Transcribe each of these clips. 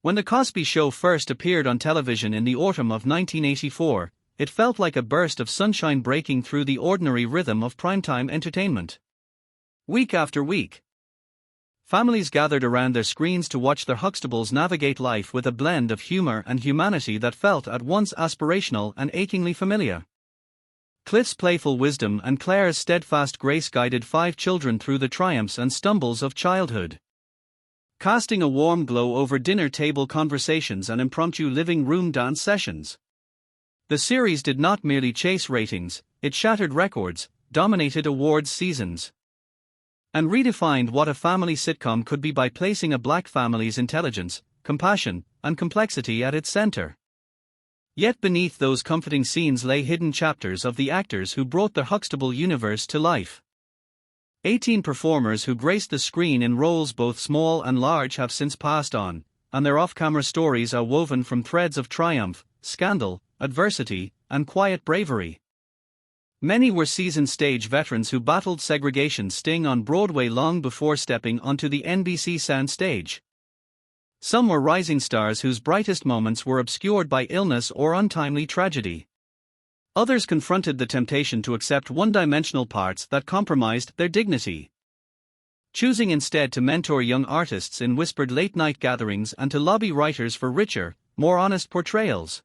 When The Cosby Show first appeared on television in the autumn of 1984, it felt like a burst of sunshine breaking through the ordinary rhythm of primetime entertainment. Week after week, families gathered around their screens to watch their Huxtables navigate life with a blend of humor and humanity that felt at once aspirational and achingly familiar. Cliff's playful wisdom and Claire's steadfast grace guided 5 children through the triumphs and stumbles of childhood, casting a warm glow over dinner table conversations and impromptu living room dance sessions. The series did not merely chase ratings, it shattered records, dominated awards seasons, and redefined what a family sitcom could be by placing a black family's intelligence, compassion, and complexity at its center. Yet beneath those comforting scenes lay hidden chapters of the actors who brought the Huxtable universe to life. 18 performers who graced the screen in roles both small and large have since passed on, and their off-camera stories are woven from threads of triumph, scandal, adversity, and quiet bravery. Many were seasoned stage veterans who battled segregation's sting on Broadway long before stepping onto the NBC soundstage. Some were rising stars whose brightest moments were obscured by illness or untimely tragedy. Others confronted the temptation to accept one-dimensional parts that compromised their dignity, choosing instead to mentor young artists in whispered late-night gatherings and to lobby writers for richer, more honest portrayals.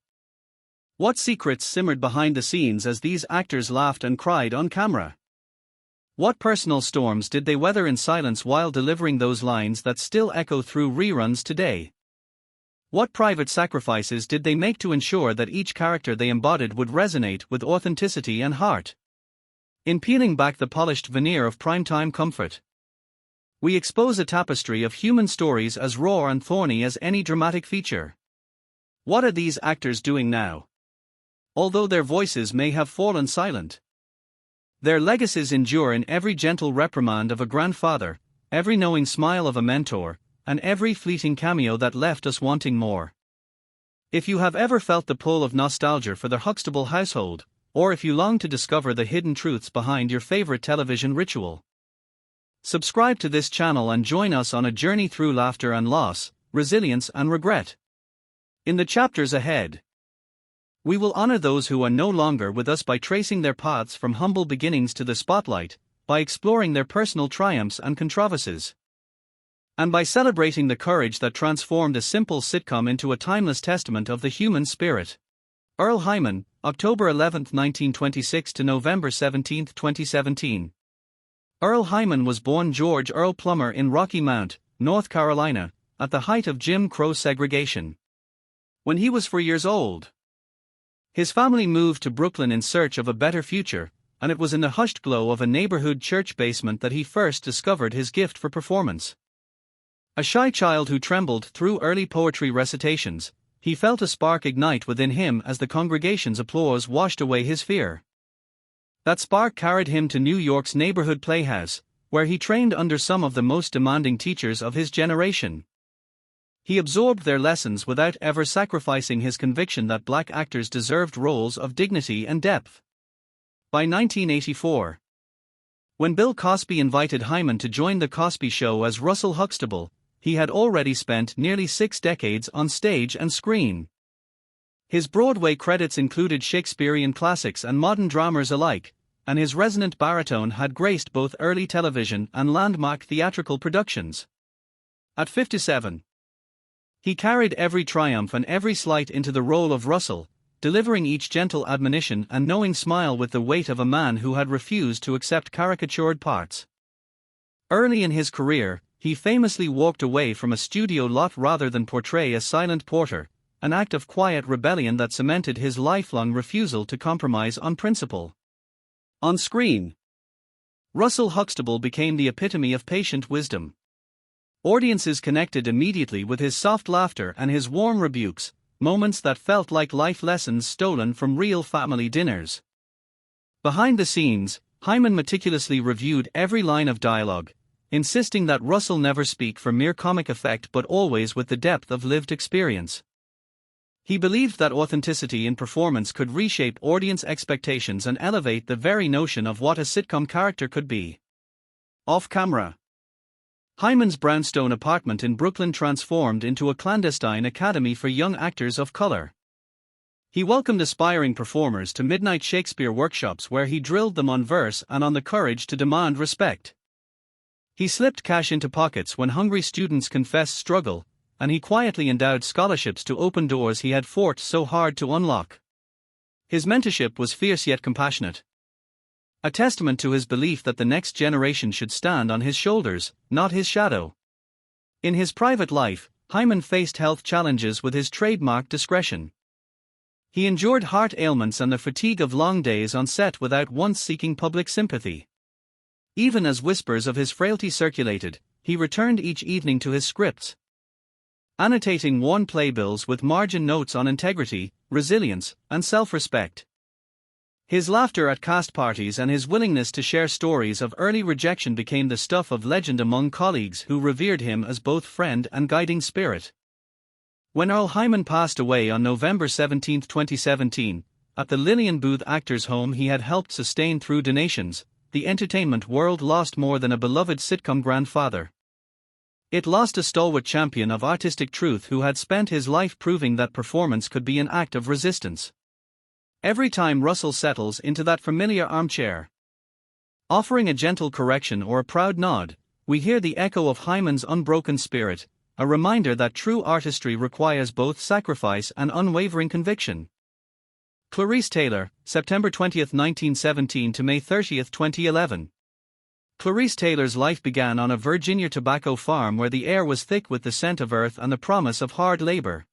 What secrets simmered behind the scenes as these actors laughed and cried on camera? What personal storms did they weather in silence while delivering those lines that still echo through reruns today? What private sacrifices did they make to ensure that each character they embodied would resonate with authenticity and heart? In peeling back the polished veneer of primetime comfort, we expose a tapestry of human stories as raw and thorny as any dramatic feature. What are these actors doing now? Although their voices may have fallen silent, their legacies endure in every gentle reprimand of a grandfather, every knowing smile of a mentor, and every fleeting cameo that left us wanting more. If you have ever felt the pull of nostalgia for the Huxtable household, or if you long to discover the hidden truths behind your favorite television ritual, subscribe to this channel and join us on a journey through laughter and loss, resilience and regret. In the chapters ahead, we will honor those who are no longer with us by tracing their paths from humble beginnings to the spotlight, by exploring their personal triumphs and controversies, and by celebrating the courage that transformed a simple sitcom into a timeless testament of the human spirit. Earl Hyman, October 11, 1926 to November 17, 2017. Earl Hyman was born George Earl Plummer in Rocky Mount, North Carolina, at the height of Jim Crow segregation. When he was 4 years old, his family moved to Brooklyn in search of a better future, and it was in the hushed glow of a neighborhood church basement that he first discovered his gift for performance. A shy child who trembled through early poetry recitations, he felt a spark ignite within him as the congregation's applause washed away his fear. That spark carried him to New York's neighborhood playhouse, where he trained under some of the most demanding teachers of his generation. He absorbed their lessons without ever sacrificing his conviction that black actors deserved roles of dignity and depth. By 1984, when Bill Cosby invited Hyman to join The Cosby Show as Russell Huxtable, he had already spent nearly 6 decades on stage and screen. His Broadway credits included Shakespearean classics and modern dramas alike, and his resonant baritone had graced both early television and landmark theatrical productions. At 57, he carried every triumph and every slight into the role of Russell, delivering each gentle admonition and knowing smile with the weight of a man who had refused to accept caricatured parts. Early in his career, he famously walked away from a studio lot rather than portray a silent porter, an act of quiet rebellion that cemented his lifelong refusal to compromise on principle. On screen, Russell Huxtable became the epitome of patient wisdom. Audiences connected immediately with his soft laughter and his warm rebukes, moments that felt like life lessons stolen from real family dinners. Behind the scenes, Hyman meticulously reviewed every line of dialogue, insisting that Russell never speak for mere comic effect but always with the depth of lived experience. He believed that authenticity in performance could reshape audience expectations and elevate the very notion of what a sitcom character could be. Off camera, Hyman's brownstone apartment in Brooklyn transformed into a clandestine academy for young actors of color. He welcomed aspiring performers to midnight Shakespeare workshops where he drilled them on verse and on the courage to demand respect. He slipped cash into pockets when hungry students confessed struggle, and he quietly endowed scholarships to open doors he had fought so hard to unlock. His mentorship was fierce yet compassionate. A testament to his belief that the next generation should stand on his shoulders, not his shadow. In his private life, Hyman faced health challenges with his trademark discretion. He endured heart ailments and the fatigue of long days on set without once seeking public sympathy. Even as whispers of his frailty circulated, he returned each evening to his scripts, annotating worn playbills with margin notes on integrity, resilience, and self-respect. His laughter at cast parties and his willingness to share stories of early rejection became the stuff of legend among colleagues who revered him as both friend and guiding spirit. When Earl Hyman passed away on November 17, 2017, at the Lillian Booth Actors Home he had helped sustain through donations, the entertainment world lost more than a beloved sitcom grandfather. It lost a stalwart champion of artistic truth who had spent his life proving that performance could be an act of resistance. Every time Russell settles into that familiar armchair, offering a gentle correction or a proud nod, we hear the echo of Hyman's unbroken spirit, a reminder that true artistry requires both sacrifice and unwavering conviction. Clarice Taylor, September 20, 1917 to May 30, 2011. Clarice Taylor's life began on a Virginia tobacco farm where the air was thick with the scent of earth and the promise of hard labor.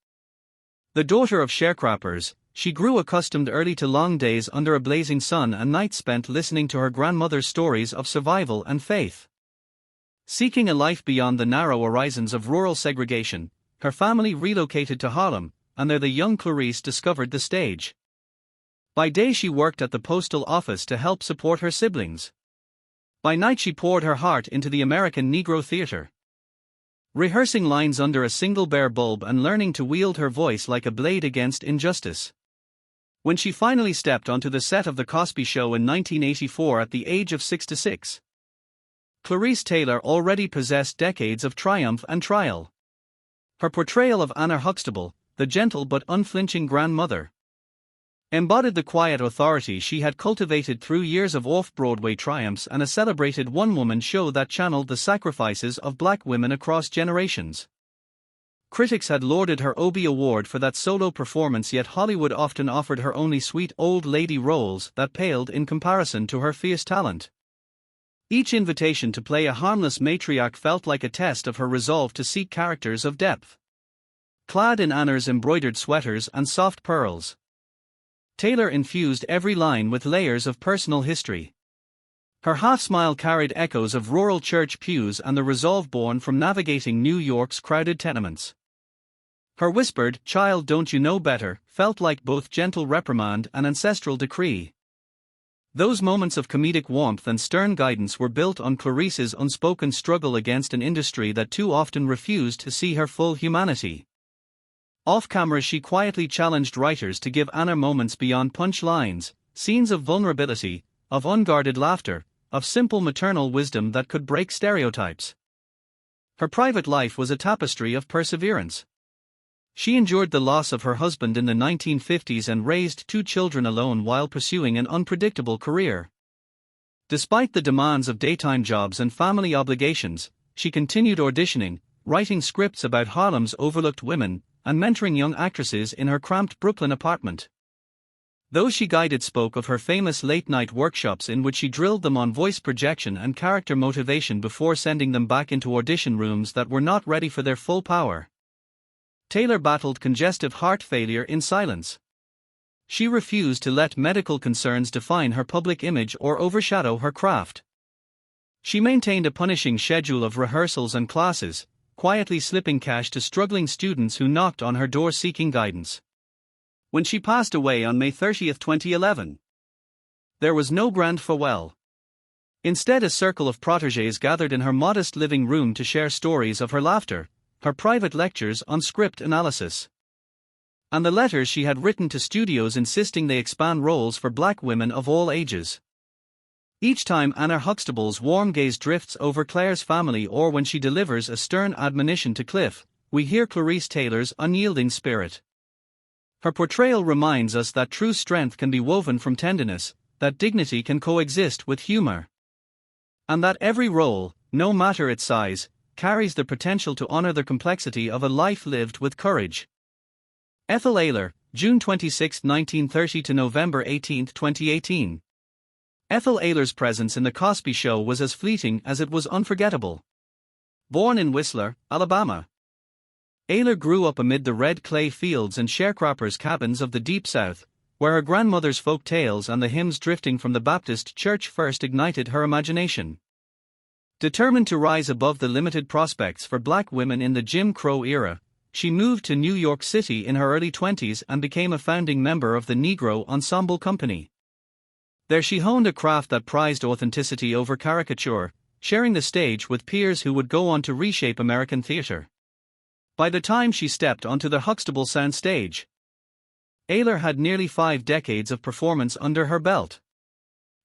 The daughter of sharecroppers, she grew accustomed early to long days under a blazing sun and nights spent listening to her grandmother's stories of survival and faith. Seeking a life beyond the narrow horizons of rural segregation, her family relocated to Harlem, and there the young Clarice discovered the stage. By day she worked at the postal office to help support her siblings. By night she poured her heart into the American Negro Theater, rehearsing lines under a single bare bulb and learning to wield her voice like a blade against injustice. When she finally stepped onto the set of The Cosby Show in 1984 at the age of 66, Clarice Taylor already possessed decades of triumph and trial. Her portrayal of Anna Huxtable, the gentle but unflinching grandmother, embodied the quiet authority she had cultivated through years of off-Broadway triumphs and a celebrated one-woman show that channeled the sacrifices of black women across generations. Critics had lauded her Obie Award for that solo performance, yet Hollywood often offered her only sweet old lady roles that paled in comparison to her fierce talent. Each invitation to play a harmless matriarch felt like a test of her resolve to seek characters of depth. Clad in Anna's embroidered sweaters and soft pearls, Taylor infused every line with layers of personal history. Her half-smile carried echoes of rural church pews and the resolve born from navigating New York's crowded tenements. Her whispered, "Child, don't you know better?" felt like both gentle reprimand and ancestral decree. Those moments of comedic warmth and stern guidance were built on Clarice's unspoken struggle against an industry that too often refused to see her full humanity. Off-camera she quietly challenged writers to give Anna moments beyond punch lines, scenes of vulnerability, of unguarded laughter, of simple maternal wisdom that could break stereotypes. Her private life was a tapestry of perseverance. She endured the loss of her husband in the 1950s and raised 2 children alone while pursuing an unpredictable career. Despite the demands of daytime jobs and family obligations, she continued auditioning, writing scripts about Harlem's overlooked women, and mentoring young actresses in her cramped Brooklyn apartment. Those she guided spoke of her famous late-night workshops in which she drilled them on voice projection and character motivation before sending them back into audition rooms that were not ready for their full power. Taylor battled congestive heart failure in silence. She refused to let medical concerns define her public image or overshadow her craft. She maintained a punishing schedule of rehearsals and classes, quietly slipping cash to struggling students who knocked on her door seeking guidance. When she passed away on May 30, 2011, there was no grand farewell. Instead, a circle of protégés gathered in her modest living room to share stories of her laughter, her private lectures on script analysis, and the letters she had written to studios insisting they expand roles for black women of all ages. Each time Anna Huxtable's warm gaze drifts over Claire's family or when she delivers a stern admonition to Cliff, we hear Clarice Taylor's unyielding spirit. Her portrayal reminds us that true strength can be woven from tenderness, that dignity can coexist with humor, and that every role, no matter its size, carries the potential to honor the complexity of a life lived with courage. Ethel Ayler, June 26, 1930 to November 18, 2018. Ethel Ayler's presence in The Cosby Show was as fleeting as it was unforgettable. Born in Whistler, Alabama, Ayler grew up amid the red clay fields and sharecroppers' cabins of the Deep South, where her grandmother's folk tales and the hymns drifting from the Baptist church first ignited her imagination. Determined to rise above the limited prospects for black women in the Jim Crow era, she moved to New York City in her early 20s and became a founding member of the Negro Ensemble Company. There she honed a craft that prized authenticity over caricature, sharing the stage with peers who would go on to reshape American theater. By the time she stepped onto the Huxtable soundstage, Ayler had nearly 5 decades of performance under her belt.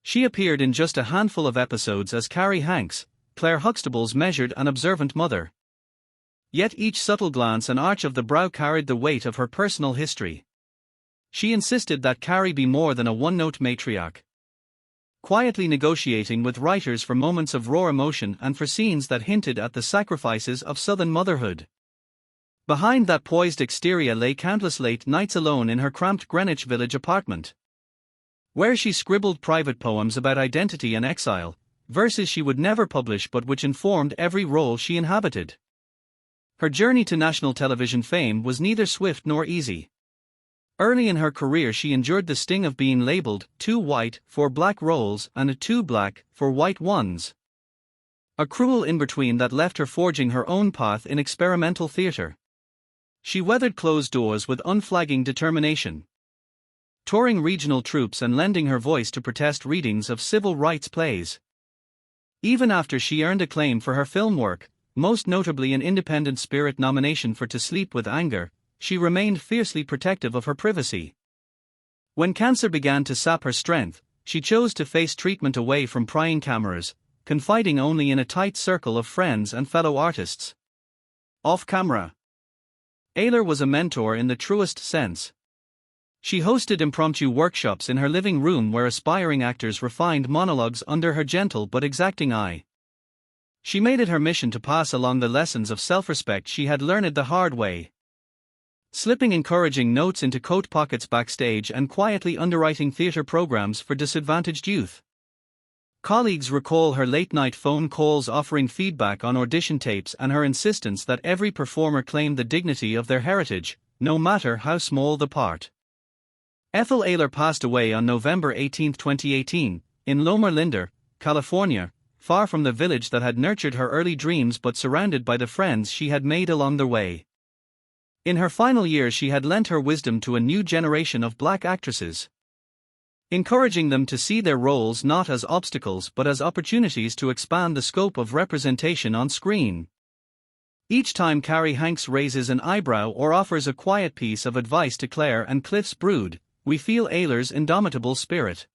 She appeared in just a handful of episodes as Carrie Hanks, Claire Huxtable's measured and observant mother. Yet each subtle glance and arch of the brow carried the weight of her personal history. She insisted that Carrie be more than a one-note matriarch, quietly negotiating with writers for moments of raw emotion and for scenes that hinted at the sacrifices of Southern motherhood. Behind that poised exterior lay countless late nights alone in her cramped Greenwich Village apartment, where she scribbled private poems about identity and exile, verses she would never publish but which informed every role she inhabited. Her journey to national television fame was neither swift nor easy. Early in her career she endured the sting of being labeled too white for black roles and too black for white ones. A cruel in-between that left her forging her own path in experimental theater. She weathered closed doors with unflagging determination, touring regional troupes and lending her voice to protest readings of civil rights plays. Even after she earned acclaim for her film work, most notably an Independent Spirit nomination for To Sleep with Anger, she remained fiercely protective of her privacy. When cancer began to sap her strength, she chose to face treatment away from prying cameras, confiding only in a tight circle of friends and fellow artists. Off camera, Ayler was a mentor in the truest sense. She hosted impromptu workshops in her living room where aspiring actors refined monologues under her gentle but exacting eye. She made it her mission to pass along the lessons of self-respect she had learned the hard way, slipping encouraging notes into coat pockets backstage and quietly underwriting theater programs for disadvantaged youth. Colleagues recall her late-night phone calls offering feedback on audition tapes and her insistence that every performer claim the dignity of their heritage, no matter how small the part. Ethel Ayler passed away on November 18, 2018, in Loma Linda, California, far from the village that had nurtured her early dreams but surrounded by the friends she had made along the way. In her final years she had lent her wisdom to a new generation of black actresses, encouraging them to see their roles not as obstacles but as opportunities to expand the scope of representation on screen. Each time Carrie Hanks raises an eyebrow or offers a quiet piece of advice to Claire and Cliff's brood, we feel Ayler's indomitable spirit.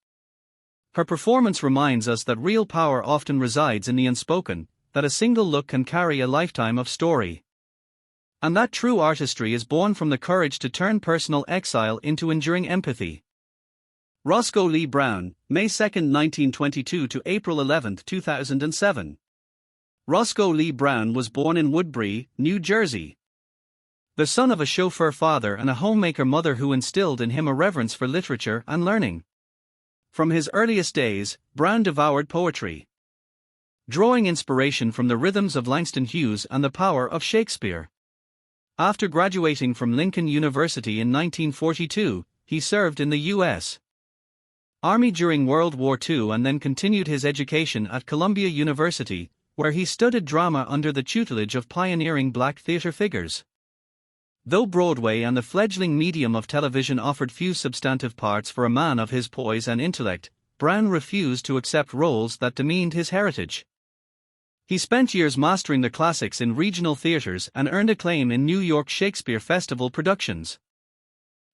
Her performance reminds us that real power often resides in the unspoken, that a single look can carry a lifetime of story, and that true artistry is born from the courage to turn personal exile into enduring empathy. Roscoe Lee Brown, May 2, 1922 to April 11, 2007. Roscoe Lee Brown was born in Woodbury, New Jersey, the son of a chauffeur father and a homemaker mother who instilled in him a reverence for literature and learning. From his earliest days, Brown devoured poetry, drawing inspiration from the rhythms of Langston Hughes and the power of Shakespeare. After graduating from Lincoln University in 1942, he served in the U.S. Army during World War II and then continued his education at Columbia University, where he studied drama under the tutelage of pioneering black theater figures. Though Broadway and the fledgling medium of television offered few substantive parts for a man of his poise and intellect, Brown refused to accept roles that demeaned his heritage. He spent years mastering the classics in regional theaters and earned acclaim in New York Shakespeare Festival productions,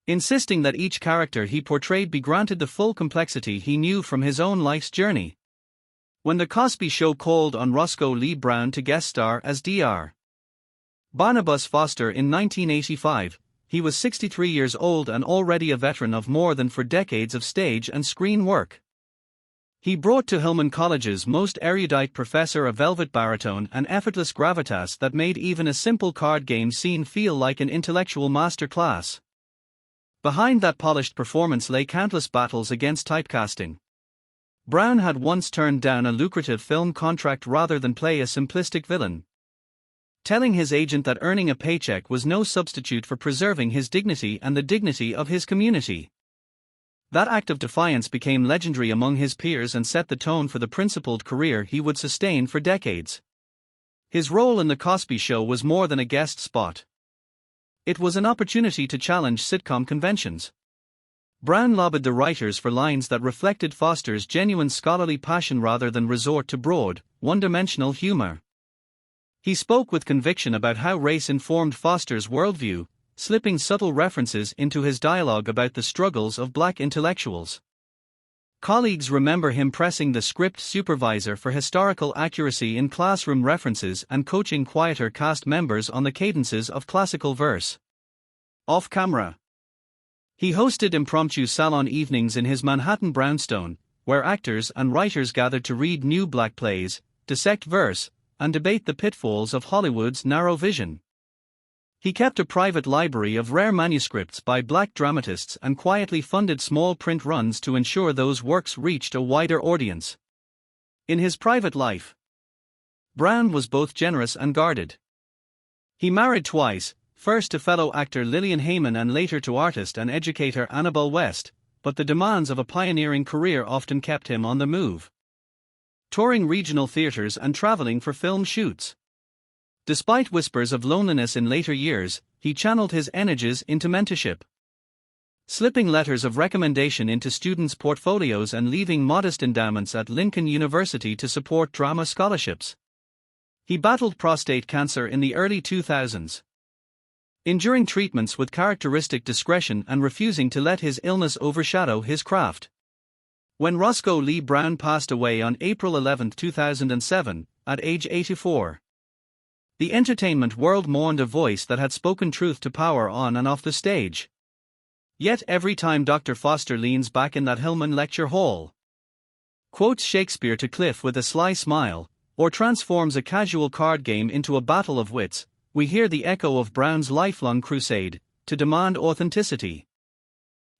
insisting that each character he portrayed be granted the full complexity he knew from his own life's journey. When The Cosby Show called on Roscoe Lee Brown to guest star as Dr. Barnabas Foster in 1985, he was 63 years old and already a veteran of more than 4 decades of stage and screen work. He brought to Hillman College's most erudite professor a velvet baritone and effortless gravitas that made even a simple card game scene feel like an intellectual master class. Behind that polished performance lay countless battles against typecasting. Brown had once turned down a lucrative film contract rather than play a simplistic villain, telling his agent that earning a paycheck was no substitute for preserving his dignity and the dignity of his community. That act of defiance became legendary among his peers and set the tone for the principled career he would sustain for decades. His role in The Cosby Show was more than a guest spot. It was an opportunity to challenge sitcom conventions. Brown lobbied the writers for lines that reflected Foster's genuine scholarly passion rather than resort to broad, one-dimensional humor. He spoke with conviction about how race informed Foster's worldview, slipping subtle references into his dialogue about the struggles of black intellectuals. Colleagues remember him pressing the script supervisor for historical accuracy in classroom references and coaching quieter cast members on the cadences of classical verse. Off camera, he hosted impromptu salon evenings in his Manhattan Brownstone, where actors and writers gathered to read new black plays, dissect verse, and debate the pitfalls of Hollywood's narrow vision. He kept a private library of rare manuscripts by black dramatists and quietly funded small print runs to ensure those works reached a wider audience. In his private life, Brown was both generous and guarded. He married twice, first to fellow actor Lillian Heyman and later to artist and educator Annabelle West, but the demands of a pioneering career often kept him on the move, touring regional theaters and traveling for film shoots. Despite whispers of loneliness in later years, he channeled his energies into mentorship, slipping letters of recommendation into students' portfolios and leaving modest endowments at Lincoln University to support drama scholarships. He battled prostate cancer in the early 2000s, enduring treatments with characteristic discretion and refusing to let his illness overshadow his craft. When Roscoe Lee Brown passed away on April 11, 2007, at age 84, the entertainment world mourned a voice that had spoken truth to power on and off the stage. Yet every time Dr. Foster leans back in that Hillman lecture hall, quotes Shakespeare to Cliff with a sly smile, or transforms a casual card game into a battle of wits, we hear the echo of Brown's lifelong crusade to demand authenticity,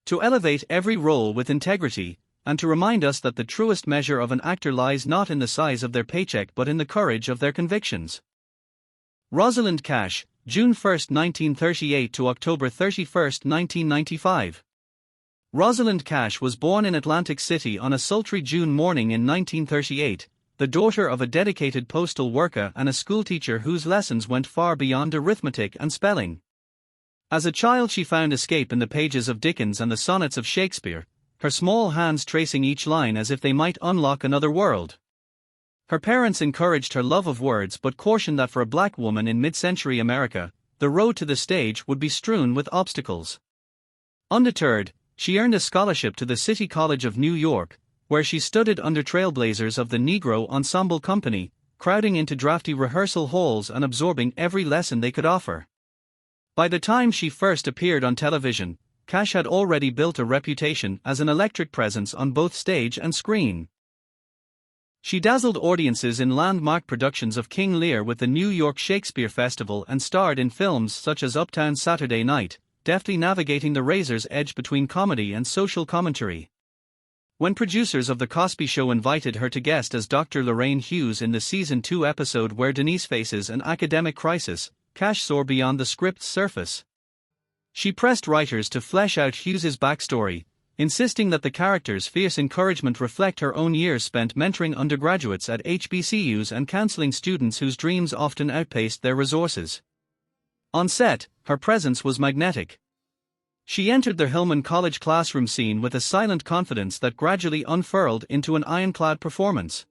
to elevate every role with integrity, and to remind us that the truest measure of an actor lies not in the size of their paycheck but in the courage of their convictions. Rosalind Cash, June 1, 1938 to October 31, 1995. Rosalind Cash was born in Atlantic City on a sultry June morning in 1938, the daughter of a dedicated postal worker and a schoolteacher whose lessons went far beyond arithmetic and spelling. As a child, she found escape in the pages of Dickens and the sonnets of Shakespeare, her small hands tracing each line as if they might unlock another world. Her parents encouraged her love of words but cautioned that for a black woman in mid-century America, the road to the stage would be strewn with obstacles. Undeterred, she earned a scholarship to the City College of New York, where she studied under trailblazers of the Negro Ensemble Company, crowding into drafty rehearsal halls and absorbing every lesson they could offer. By the time she first appeared on television, Cash had already built a reputation as an electric presence on both stage and screen. She dazzled audiences in landmark productions of King Lear with the New York Shakespeare Festival and starred in films such as Uptown Saturday Night, deftly navigating the razor's edge between comedy and social commentary. When producers of The Cosby Show invited her to guest as Dr. Lorraine Hughes in the Season 2 episode where Denise faces an academic crisis, Cash soared beyond the script's surface. She pressed writers to flesh out Hughes's backstory, insisting that the character's fierce encouragement reflect her own years spent mentoring undergraduates at HBCUs and counseling students whose dreams often outpaced their resources. On set, her presence was magnetic. She entered the Hillman College classroom scene with a silent confidence that gradually unfurled into an ironclad performance.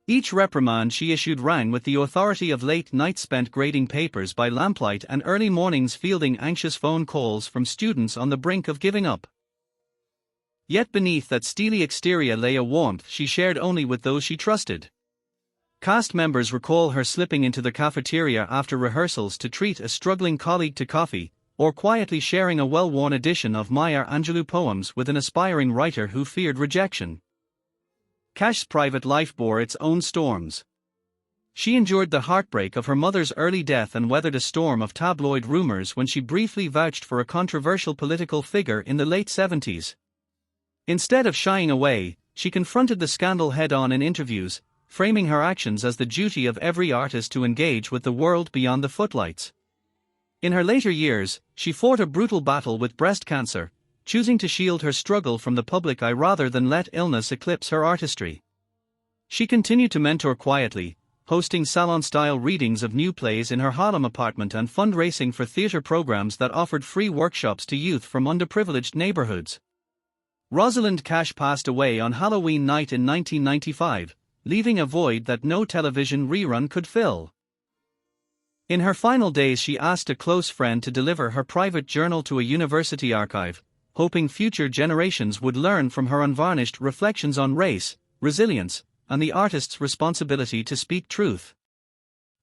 Each reprimand she issued rang with the authority of late nights spent grading papers by lamplight and early mornings fielding anxious phone calls from students on the brink of giving up. Yet beneath that steely exterior lay a warmth she shared only with those she trusted. Cast members recall her slipping into the cafeteria after rehearsals to treat a struggling colleague to coffee, or quietly sharing a well-worn edition of Maya Angelou poems with an aspiring writer who feared rejection. Cash's private life bore its own storms. She endured the heartbreak of her mother's early death and weathered a storm of tabloid rumors when she briefly vouched for a controversial political figure in the late 70s. Instead of shying away, she confronted the scandal head-on in interviews, framing her actions as the duty of every artist to engage with the world beyond the footlights. In her later years, she fought a brutal battle with breast cancer, choosing to shield her struggle from the public eye rather than let illness eclipse her artistry. She continued to mentor quietly, hosting salon-style readings of new plays in her Harlem apartment and fundraising for theater programs that offered free workshops to youth from underprivileged neighborhoods. Rosalind Cash passed away on Halloween night in 1995, leaving a void that no television rerun could fill. In her final days, she asked a close friend to deliver her private journal to a university archive, hoping future generations would learn from her unvarnished reflections on race, resilience, and the artist's responsibility to speak truth.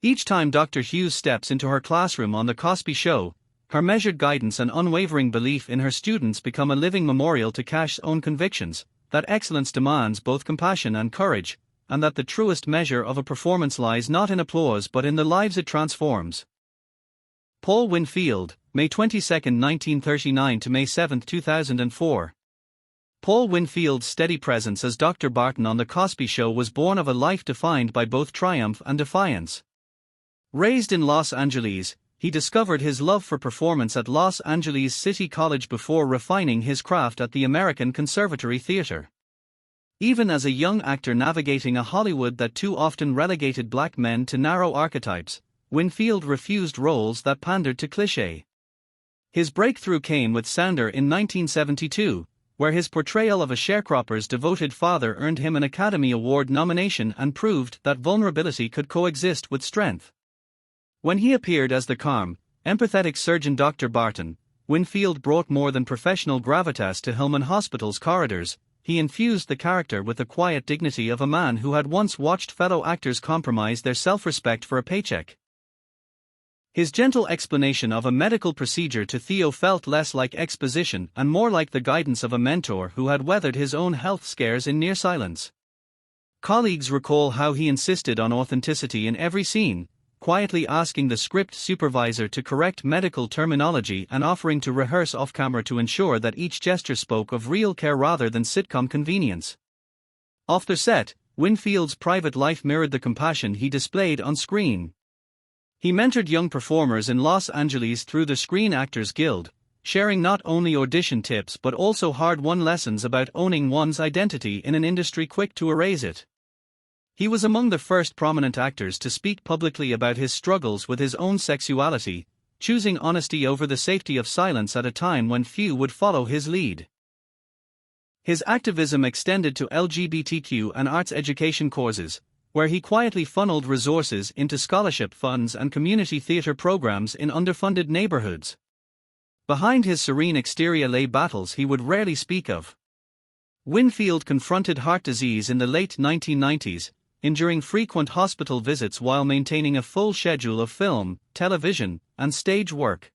Each time Dr. Hughes steps into her classroom on The Cosby Show, her measured guidance and unwavering belief in her students become a living memorial to Cash's own convictions, that excellence demands both compassion and courage, and that the truest measure of a performance lies not in applause but in the lives it transforms. Paul Winfield, May 22, 1939 to May 7, 2004. Paul Winfield's steady presence as Dr. Barton on The Cosby Show was born of a life defined by both triumph and defiance. Raised in Los Angeles, he discovered his love for performance at Los Angeles City College before refining his craft at the American Conservatory Theater. Even as a young actor navigating a Hollywood that too often relegated black men to narrow archetypes, Winfield refused roles that pandered to cliché. His breakthrough came with Sounder in 1972, where his portrayal of a sharecropper's devoted father earned him an Academy Award nomination and proved that vulnerability could coexist with strength. When he appeared as the calm, empathetic surgeon Dr. Barton, Winfield brought more than professional gravitas to Hillman Hospital's corridors. He infused the character with the quiet dignity of a man who had once watched fellow actors compromise their self-respect for a paycheck. His gentle explanation of a medical procedure to Theo felt less like exposition and more like the guidance of a mentor who had weathered his own health scares in near silence. Colleagues recall how he insisted on authenticity in every scene, quietly asking the script supervisor to correct medical terminology and offering to rehearse off-camera to ensure that each gesture spoke of real care rather than sitcom convenience. Off the set, Winfield's private life mirrored the compassion he displayed on screen. He mentored young performers in Los Angeles through the Screen Actors Guild, sharing not only audition tips but also hard-won lessons about owning one's identity in an industry quick to erase it. He was among the first prominent actors to speak publicly about his struggles with his own sexuality, choosing honesty over the safety of silence at a time when few would follow his lead. His activism extended to LGBTQ and arts education courses, where he quietly funneled resources into scholarship funds and community theater programs in underfunded neighborhoods. Behind his serene exterior lay battles he would rarely speak of. Winfield confronted heart disease in the late 1990s, enduring frequent hospital visits while maintaining a full schedule of film, television, and stage work.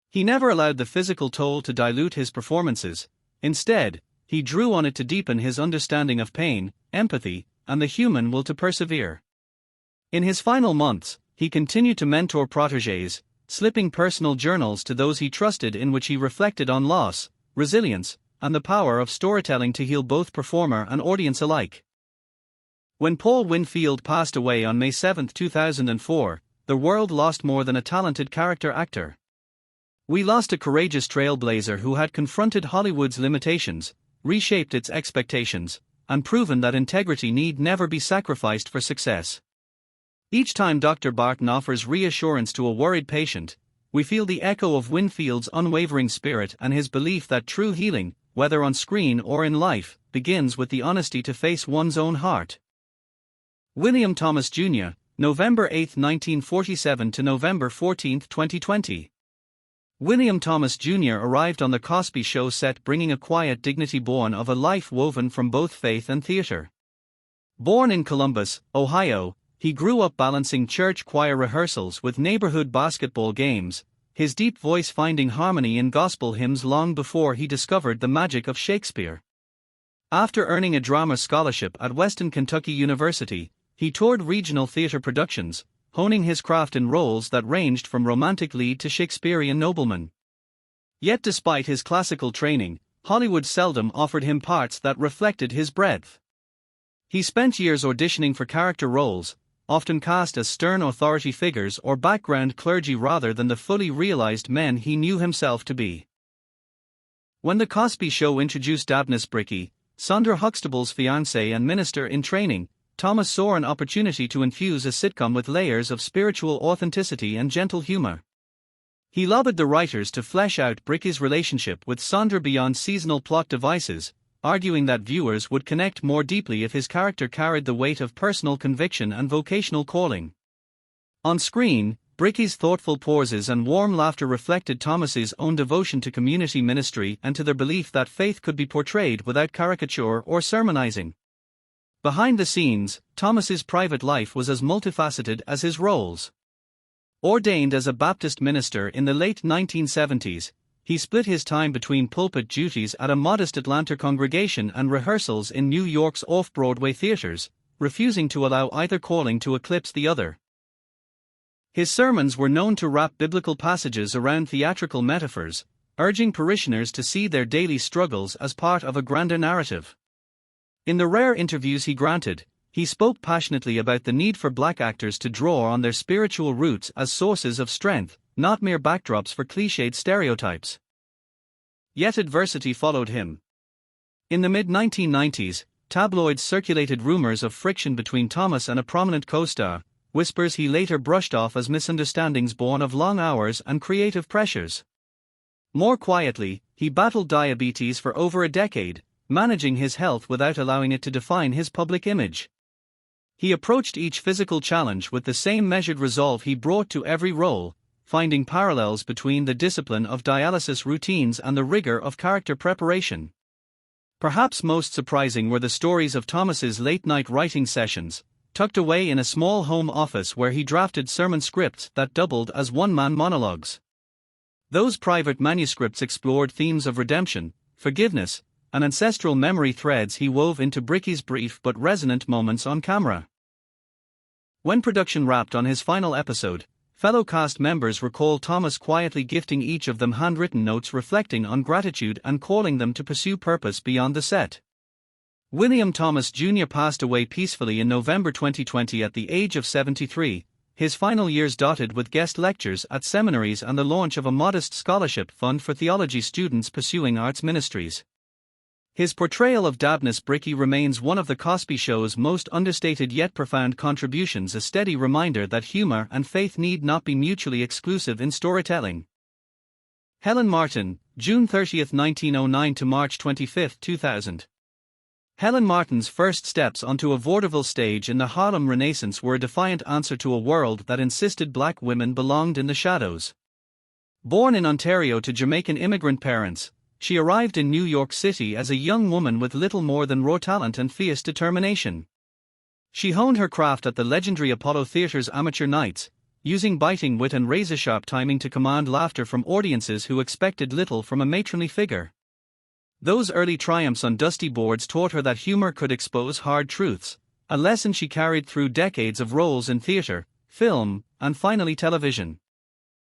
He never allowed the physical toll to dilute his performances. Instead, he drew on it to deepen his understanding of pain, empathy, and the human will to persevere. In his final months, he continued to mentor protégés, slipping personal journals to those he trusted in which he reflected on loss, resilience, and the power of storytelling to heal both performer and audience alike. When Paul Winfield passed away on May 7, 2004, the world lost more than a talented character actor. We lost a courageous trailblazer who had confronted Hollywood's limitations, reshaped its expectations, and proven that integrity need never be sacrificed for success. Each time Dr. Barton offers reassurance to a worried patient, we feel the echo of Winfield's unwavering spirit and his belief that true healing, whether on screen or in life, begins with the honesty to face one's own heart. William Thomas Jr., November 8, 1947 to November 14, 2020. William Thomas Jr. arrived on the Cosby Show set bringing a quiet dignity born of a life woven from both faith and theater. Born in Columbus, Ohio, he grew up balancing church choir rehearsals with neighborhood basketball games, his deep voice finding harmony in gospel hymns long before he discovered the magic of Shakespeare. After earning a drama scholarship at Western Kentucky University, he toured regional theater productions, honing his craft in roles that ranged from romantic lead to Shakespearean nobleman. Yet despite his classical training, Hollywood seldom offered him parts that reflected his breadth. He spent years auditioning for character roles, often cast as stern authority figures or background clergy rather than the fully realized men he knew himself to be. When The Cosby Show introduced Dabney Bricky, Sandra Huxtable's fiancé and minister in training, Thomas saw an opportunity to infuse a sitcom with layers of spiritual authenticity and gentle humor. He lobbied the writers to flesh out Bricky's relationship with Sandra beyond seasonal plot devices, arguing that viewers would connect more deeply if his character carried the weight of personal conviction and vocational calling. On screen, Bricky's thoughtful pauses and warm laughter reflected Thomas's own devotion to community ministry and to their belief that faith could be portrayed without caricature or sermonizing. Behind the scenes, Thomas's private life was as multifaceted as his roles. Ordained as a Baptist minister in the late 1970s, he split his time between pulpit duties at a modest Atlanta congregation and rehearsals in New York's off-Broadway theaters, refusing to allow either calling to eclipse the other. His sermons were known to wrap biblical passages around theatrical metaphors, urging parishioners to see their daily struggles as part of a grander narrative. In the rare interviews he granted, he spoke passionately about the need for black actors to draw on their spiritual roots as sources of strength, not mere backdrops for cliched stereotypes. Yet adversity followed him. In the mid-1990s, tabloids circulated rumors of friction between Thomas and a prominent co-star, whispers he later brushed off as misunderstandings born of long hours and creative pressures. More quietly, he battled diabetes for over a decade, managing his health without allowing it to define his public image. He approached each physical challenge with the same measured resolve he brought to every role, finding parallels between the discipline of dialysis routines and the rigor of character preparation. Perhaps most surprising were the stories of Thomas's late-night writing sessions, tucked away in a small home office where he drafted sermon scripts that doubled as one-man monologues. Those private manuscripts explored themes of redemption, forgiveness, and ancestral memory threads he wove into Bricky's brief but resonant moments on camera. When production wrapped on his final episode, fellow cast members recall Thomas quietly gifting each of them handwritten notes reflecting on gratitude and calling them to pursue purpose beyond the set. William Thomas Jr. passed away peacefully in November 2020 at the age of 73, his final years dotted with guest lectures at seminaries and the launch of a modest scholarship fund for theology students pursuing arts ministries. His portrayal of Dabney Bricky remains one of The Cosby Show's most understated yet profound contributions, a steady reminder that humor and faith need not be mutually exclusive in storytelling. Helen Martin, June 30, 1909 to March 25, 2000. Helen Martin's first steps onto a vaudeville stage in the Harlem Renaissance were a defiant answer to a world that insisted black women belonged in the shadows. Born in Ontario to Jamaican immigrant parents, she arrived in New York City as a young woman with little more than raw talent and fierce determination. She honed her craft at the legendary Apollo Theatre's amateur nights, using biting wit and razor-sharp timing to command laughter from audiences who expected little from a matronly figure. Those early triumphs on dusty boards taught her that humor could expose hard truths, a lesson she carried through decades of roles in theater, film, and finally television.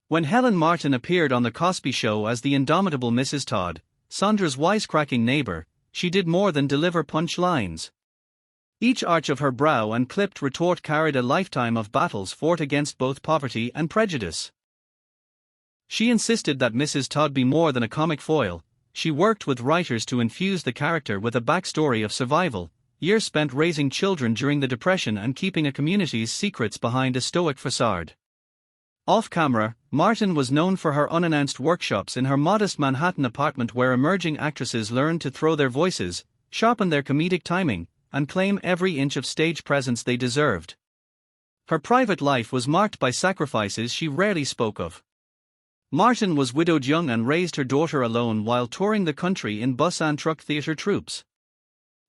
When Helen Martin appeared on The Cosby Show as the indomitable Mrs. Todd, Sandra's wisecracking neighbor, she did more than deliver punch lines. Each arch of her brow and clipped retort carried a lifetime of battles fought against both poverty and prejudice. She insisted that Mrs. Todd be more than a comic foil. She worked with writers to infuse the character with a backstory of survival, years spent raising children during the Depression and keeping a community's secrets behind a stoic facade. Off-camera, Martin was known for her unannounced workshops in her modest Manhattan apartment where emerging actresses learned to throw their voices, sharpen their comedic timing, and claim every inch of stage presence they deserved. Her private life was marked by sacrifices she rarely spoke of. Martin was widowed young and raised her daughter alone while touring the country in bus and truck theatre troupes.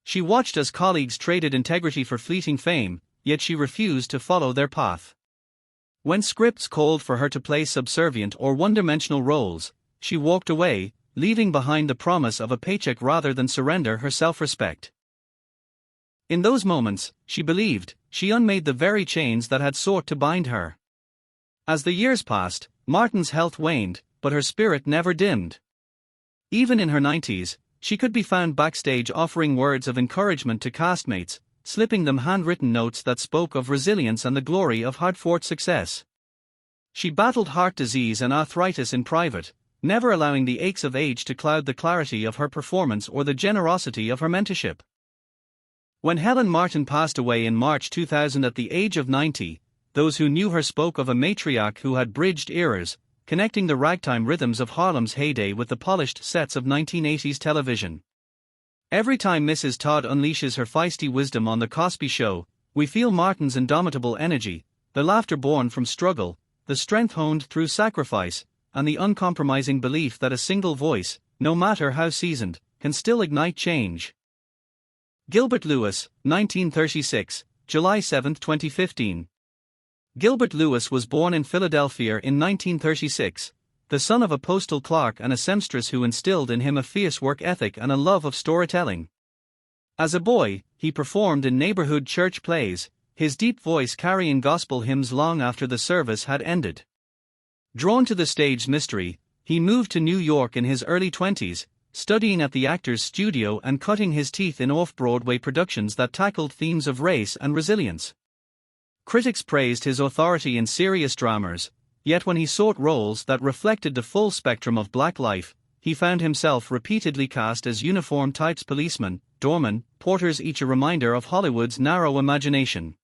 She watched as colleagues traded integrity for fleeting fame, yet she refused to follow their path. When scripts called for her to play subservient or one-dimensional roles, she walked away, leaving behind the promise of a paycheck rather than surrender her self-respect. In those moments, she believed, she unmade the very chains that had sought to bind her. As the years passed, Martin's health waned, but her spirit never dimmed. Even in her 90s, she could be found backstage offering words of encouragement to castmates, slipping them handwritten notes that spoke of resilience and the glory of hard-fought success. She battled heart disease and arthritis in private, never allowing the aches of age to cloud the clarity of her performance or the generosity of her mentorship. When Helen Martin passed away in March 2000 at the age of 90, those who knew her spoke of a matriarch who had bridged eras, connecting the ragtime rhythms of Harlem's heyday with the polished sets of 1980s television. Every time Mrs. Todd unleashes her feisty wisdom on The Cosby Show, we feel Martin's indomitable energy, the laughter born from struggle, the strength honed through sacrifice, and the uncompromising belief that a single voice, no matter how seasoned, can still ignite change. Gilbert Lewis, 1936, July 7, 2015. Gilbert Lewis was born in Philadelphia in 1936, the son of a postal clerk and a seamstress who instilled in him a fierce work ethic and a love of storytelling. As a boy, he performed in neighborhood church plays, his deep voice carrying gospel hymns long after the service had ended. Drawn to the stage mystery, he moved to New York in his early 20s, studying at the Actors Studio and cutting his teeth in off-Broadway productions that tackled themes of race and resilience. Critics praised his authority in serious dramas, yet when he sought roles that reflected the full spectrum of black life, he found himself repeatedly cast as uniform types: policemen, doormen, porters, each a reminder of Hollywood's narrow imagination.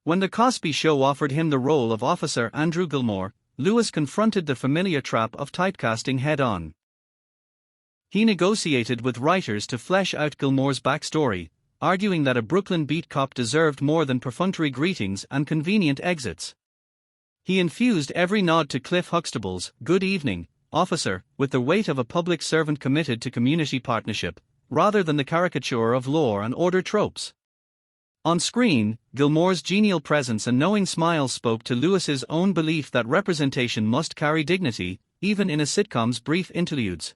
When The Cosby Show offered him the role of Officer Andrew Gilmore, Lewis confronted the familiar trap of typecasting head-on. He negotiated with writers to flesh out Gilmore's backstory, arguing that a Brooklyn beat cop deserved more than perfunctory greetings and convenient exits. He infused every nod to Cliff Huxtable's "Good evening, officer" with the weight of a public servant committed to community partnership, rather than the caricature of law and order tropes. On screen, Gilmore's genial presence and knowing smile spoke to Lewis's own belief that representation must carry dignity, even in a sitcom's brief interludes.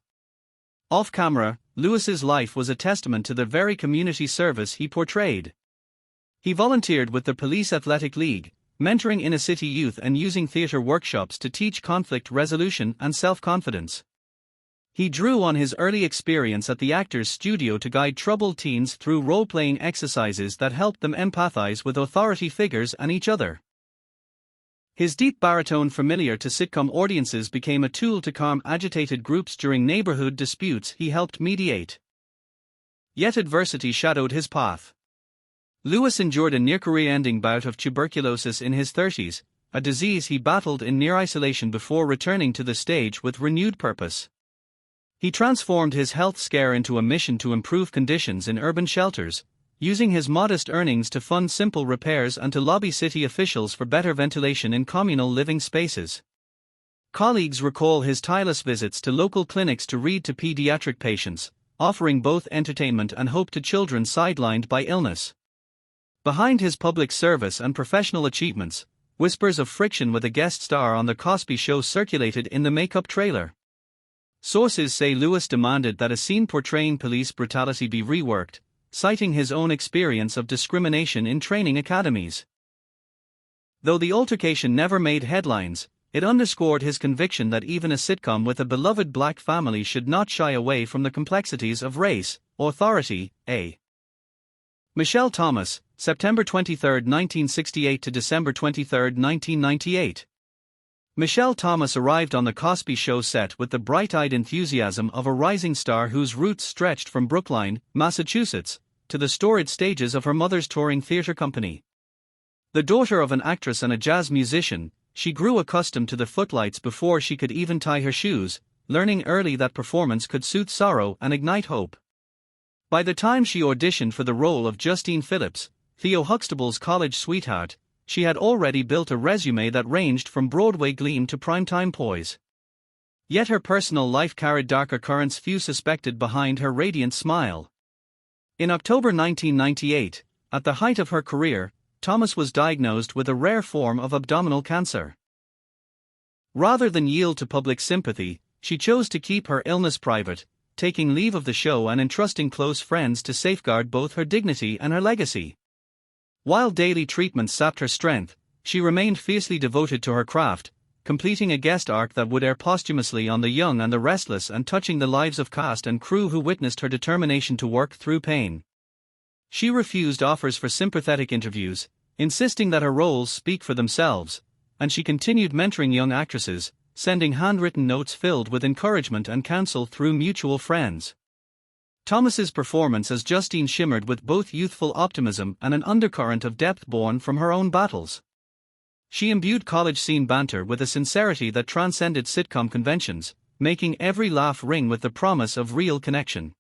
Off-camera, Lewis's life was a testament to the very community service he portrayed. He volunteered with the Police Athletic League, mentoring inner-city youth and using theater workshops to teach conflict resolution and self-confidence. He drew on his early experience at the Actors Studio to guide troubled teens through role-playing exercises that helped them empathize with authority figures and each other. His deep baritone, familiar to sitcom audiences, became a tool to calm agitated groups during neighborhood disputes he helped mediate. Yet adversity shadowed his path. Lewis endured a near-career-ending bout of tuberculosis in his 30s, a disease he battled in near isolation before returning to the stage with renewed purpose. He transformed his health scare into a mission to improve conditions in urban shelters, using his modest earnings to fund simple repairs and to lobby city officials for better ventilation in communal living spaces. Colleagues recall his tireless visits to local clinics to read to pediatric patients, offering both entertainment and hope to children sidelined by illness. Behind his public service and professional achievements, whispers of friction with a guest star on The Cosby Show circulated in the makeup trailer. Sources say Lewis demanded that a scene portraying police brutality be reworked, citing his own experience of discrimination in training academies. Though the altercation never made headlines, it underscored his conviction that even a sitcom with a beloved black family should not shy away from the complexities of race, authority, Michelle Thomas, September 23, 1968 to December 23, 1998. Michelle Thomas arrived on The Cosby Show set with the bright-eyed enthusiasm of a rising star whose roots stretched from Brookline, Massachusetts, to the storied stages of her mother's touring theater company. The daughter of an actress and a jazz musician, she grew accustomed to the footlights before she could even tie her shoes, learning early that performance could soothe sorrow and ignite hope. By the time she auditioned for the role of Justine Phillips, Theo Huxtable's college sweetheart, she had already built a resume that ranged from Broadway gleam to primetime poise. Yet her personal life carried darker currents few suspected behind her radiant smile. In October 1998, at the height of her career, Thomas was diagnosed with a rare form of abdominal cancer. Rather than yield to public sympathy, she chose to keep her illness private, taking leave of the show and entrusting close friends to safeguard both her dignity and her legacy. While daily treatments sapped her strength, she remained fiercely devoted to her craft, completing a guest arc that would air posthumously on The Young and the Restless and touching the lives of cast and crew who witnessed her determination to work through pain. She refused offers for sympathetic interviews, insisting that her roles speak for themselves, and she continued mentoring young actresses, sending handwritten notes filled with encouragement and counsel through mutual friends. Thomas's performance as Justine shimmered with both youthful optimism and an undercurrent of depth born from her own battles. She imbued college scene banter with a sincerity that transcended sitcom conventions, making every laugh ring with the promise of real connection.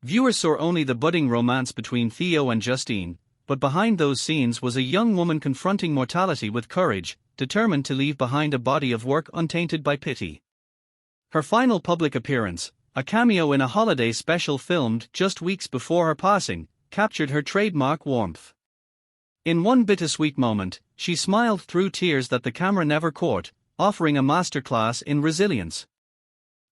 Viewers saw only the budding romance between Theo and Justine, but behind those scenes was a young woman confronting mortality with courage, determined to leave behind a body of work untainted by pity. Her final public appearance, a cameo in a holiday special filmed just weeks before her passing, captured her trademark warmth. In one bittersweet moment, she smiled through tears that the camera never caught, offering a masterclass in resilience.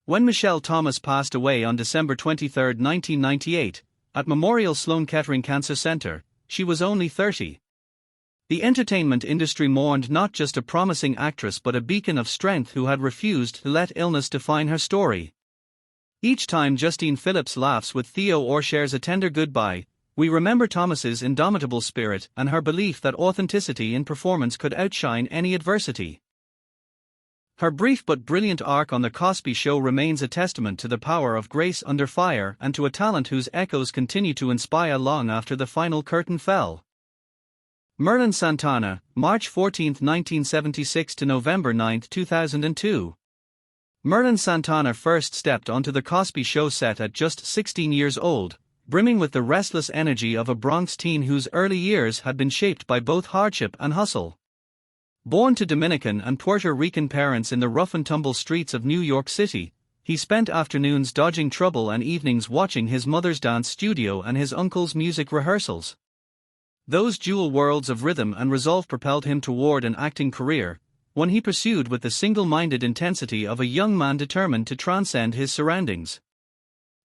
When Michelle Thomas passed away on December 23, 1998, at Memorial Sloan Kettering Cancer Center, she was only 30. The entertainment industry mourned not just a promising actress but a beacon of strength who had refused to let illness define her story. Each time Justine Phillips laughs with Theo or shares a tender goodbye, we remember Thomas's indomitable spirit and her belief that authenticity in performance could outshine any adversity. Her brief but brilliant arc on The Cosby Show remains a testament to the power of grace under fire and to a talent whose echoes continue to inspire long after the final curtain fell. Merlin Santana, March 14, 1976 to November 9, 2002. Merlin Santana first stepped onto The Cosby Show set at just 16 years old, brimming with the restless energy of a Bronx teen whose early years had been shaped by both hardship and hustle. Born to Dominican and Puerto Rican parents in the rough-and-tumble streets of New York City, he spent afternoons dodging trouble and evenings watching his mother's dance studio and his uncle's music rehearsals. Those dual worlds of rhythm and resolve propelled him toward an acting career, one he pursued with the single-minded intensity of a young man determined to transcend his surroundings.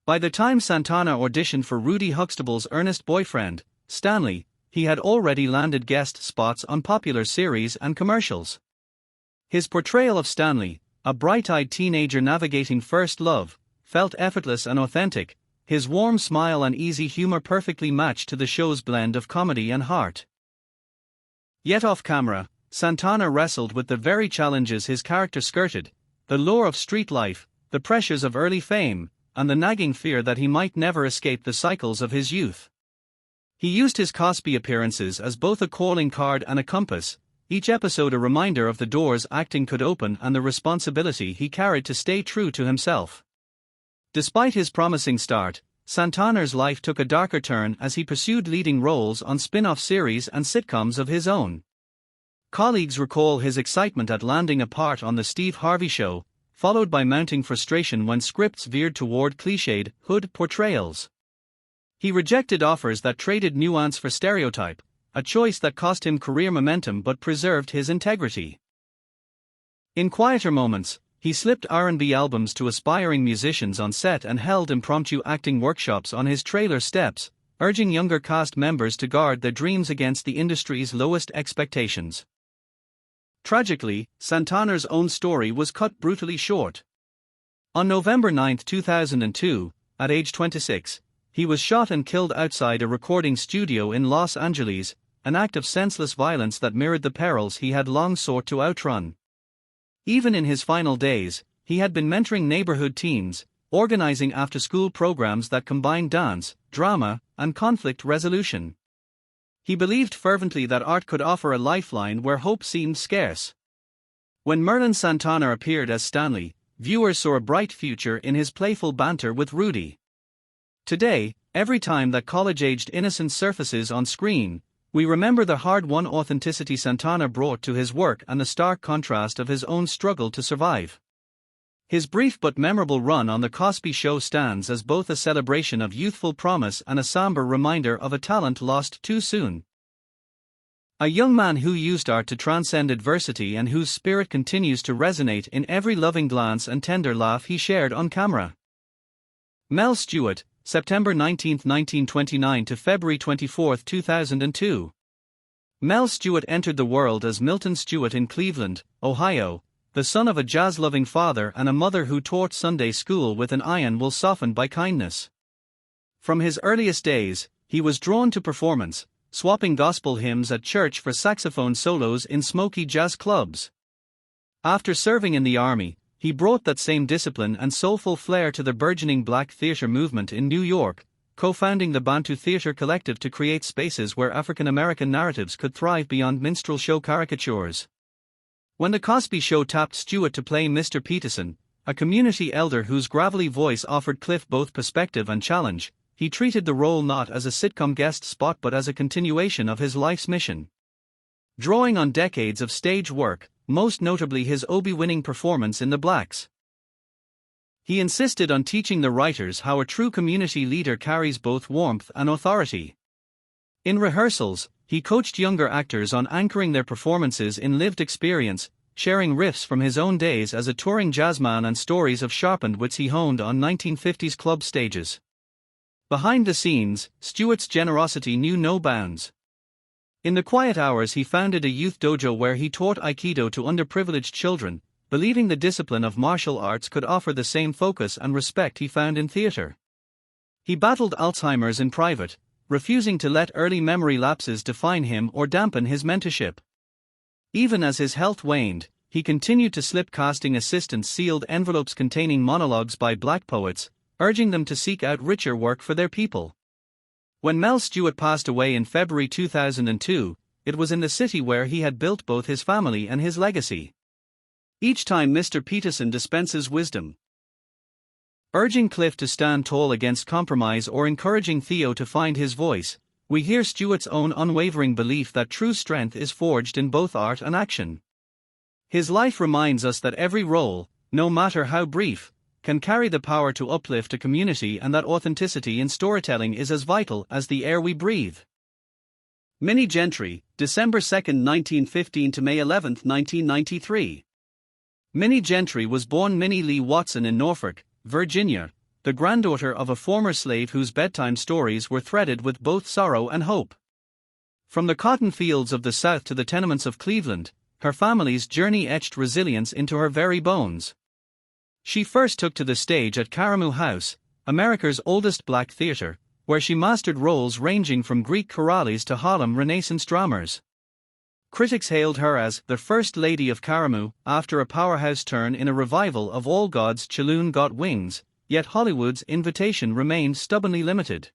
By the time Santana auditioned for Rudy Huxtable's earnest boyfriend, Stanley, he had already landed guest spots on popular series and commercials. His portrayal of Stanley, a bright-eyed teenager navigating first love, felt effortless and authentic, his warm smile and easy humor perfectly matched to the show's blend of comedy and heart. Yet off-camera, Santana wrestled with the very challenges his character skirted, the lure of street life, the pressures of early fame, and the nagging fear that he might never escape the cycles of his youth. He used his Cosby appearances as both a calling card and a compass, each episode a reminder of the doors acting could open and the responsibility he carried to stay true to himself. Despite his promising start, Santana's life took a darker turn as he pursued leading roles on spin-off series and sitcoms of his own. Colleagues recall his excitement at landing a part on The Steve Harvey Show, followed by mounting frustration when scripts veered toward cliched, hood portrayals. He rejected offers that traded nuance for stereotype, a choice that cost him career momentum but preserved his integrity. In quieter moments, he slipped R&B albums to aspiring musicians on set and held impromptu acting workshops on his trailer steps, urging younger cast members to guard their dreams against the industry's lowest expectations. Tragically, Santana's own story was cut brutally short. On November 9, 2002, at age 26, he was shot and killed outside a recording studio in Los Angeles, an act of senseless violence that mirrored the perils he had long sought to outrun. Even in his final days, he had been mentoring neighborhood teens, organizing after-school programs that combined dance, drama, and conflict resolution. He believed fervently that art could offer a lifeline where hope seemed scarce. When Merlin Santana appeared as Stanley, viewers saw a bright future in his playful banter with Rudy. Today, every time that college-aged innocence surfaces on screen, we remember the hard-won authenticity Santana brought to his work and the stark contrast of his own struggle to survive. His brief but memorable run on The Cosby Show stands as both a celebration of youthful promise and a somber reminder of a talent lost too soon. A young man who used art to transcend adversity and whose spirit continues to resonate in every loving glance and tender laugh he shared on camera. Mel Stewart, September 19, 1929 to February 24, 2002. Mel Stewart entered the world as Milton Stewart in Cleveland, Ohio, the son of a jazz-loving father and a mother who taught Sunday school with an iron will softened by kindness. From his earliest days, he was drawn to performance, swapping gospel hymns at church for saxophone solos in smoky jazz clubs. After serving in the army, he brought that same discipline and soulful flair to the burgeoning black theater movement in New York, co-founding the Bantu Theater Collective to create spaces where African American narratives could thrive beyond minstrel show caricatures. When The Cosby Show tapped Stewart to play Mr. Peterson, a community elder whose gravelly voice offered Cliff both perspective and challenge, he treated the role not as a sitcom guest spot but as a continuation of his life's mission. Drawing on decades of stage work, most notably his Obie-winning performance in The Blacks, he insisted on teaching the writers how a true community leader carries both warmth and authority. In rehearsals, he coached younger actors on anchoring their performances in lived experience, sharing riffs from his own days as a touring jazzman and stories of sharpened wits he honed on 1950s club stages. Behind the scenes, Stewart's generosity knew no bounds. In the quiet hours he founded a youth dojo where he taught Aikido to underprivileged children, believing the discipline of martial arts could offer the same focus and respect he found in theater. He battled Alzheimer's in private, refusing to let early memory lapses define him or dampen his mentorship. Even as his health waned, he continued to slip casting assistants sealed envelopes containing monologues by black poets, urging them to seek out richer work for their people. When Mel Stewart passed away in February 2002, it was in the city where he had built both his family and his legacy. Each time Mr. Peterson dispenses wisdom, urging Cliff to stand tall against compromise or encouraging Theo to find his voice, we hear Stewart's own unwavering belief that true strength is forged in both art and action. His life reminds us that every role, no matter how brief, can carry the power to uplift a community and that authenticity in storytelling is as vital as the air we breathe. Minnie Gentry, December 2, 1915 to May 11, 1993. Minnie Gentry was born Minnie Lee Watson in Norfolk, Virginia, the granddaughter of a former slave whose bedtime stories were threaded with both sorrow and hope. From the cotton fields of the South to the tenements of Cleveland, her family's journey etched resilience into her very bones. She first took to the stage at Karamu House, America's oldest black theater, where she mastered roles ranging from Greek chorales to Harlem Renaissance dramas. Critics hailed her as the First Lady of Karamu after a powerhouse turn in a revival of All God's Children Got Wings, yet Hollywood's invitation remained stubbornly limited.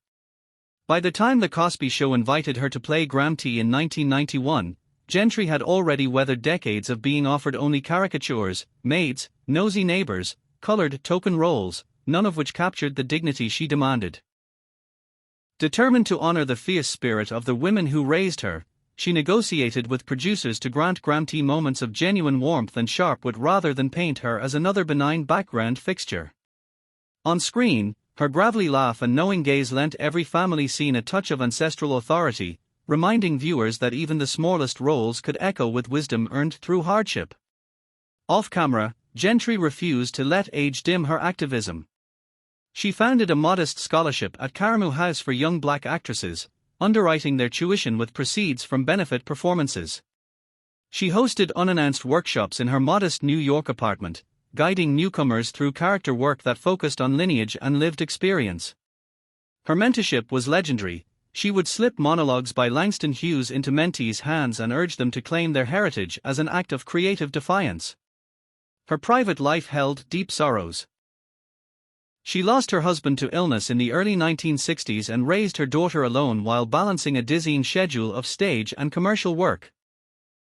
By the time The Cosby Show invited her to play Graham T in 1991, Gentry had already weathered decades of being offered only caricatures, maids, nosy neighbors, colored token roles, none of which captured the dignity she demanded. Determined to honor the fierce spirit of the women who raised her, she negotiated with producers to grant Graham T moments of genuine warmth and sharp wit rather than paint her as another benign background fixture. On screen, her gravelly laugh and knowing gaze lent every family scene a touch of ancestral authority, reminding viewers that even the smallest roles could echo with wisdom earned through hardship. Off-camera, Gentry refused to let age dim her activism. She founded a modest scholarship at Karamu House for young black actresses, underwriting their tuition with proceeds from benefit performances. She hosted unannounced workshops in her modest New York apartment, guiding newcomers through character work that focused on lineage and lived experience. Her mentorship was legendary. She would slip monologues by Langston Hughes into mentees' hands and urge them to claim their heritage as an act of creative defiance. Her private life held deep sorrows. She lost her husband to illness in the early 1960s and raised her daughter alone while balancing a dizzying schedule of stage and commercial work.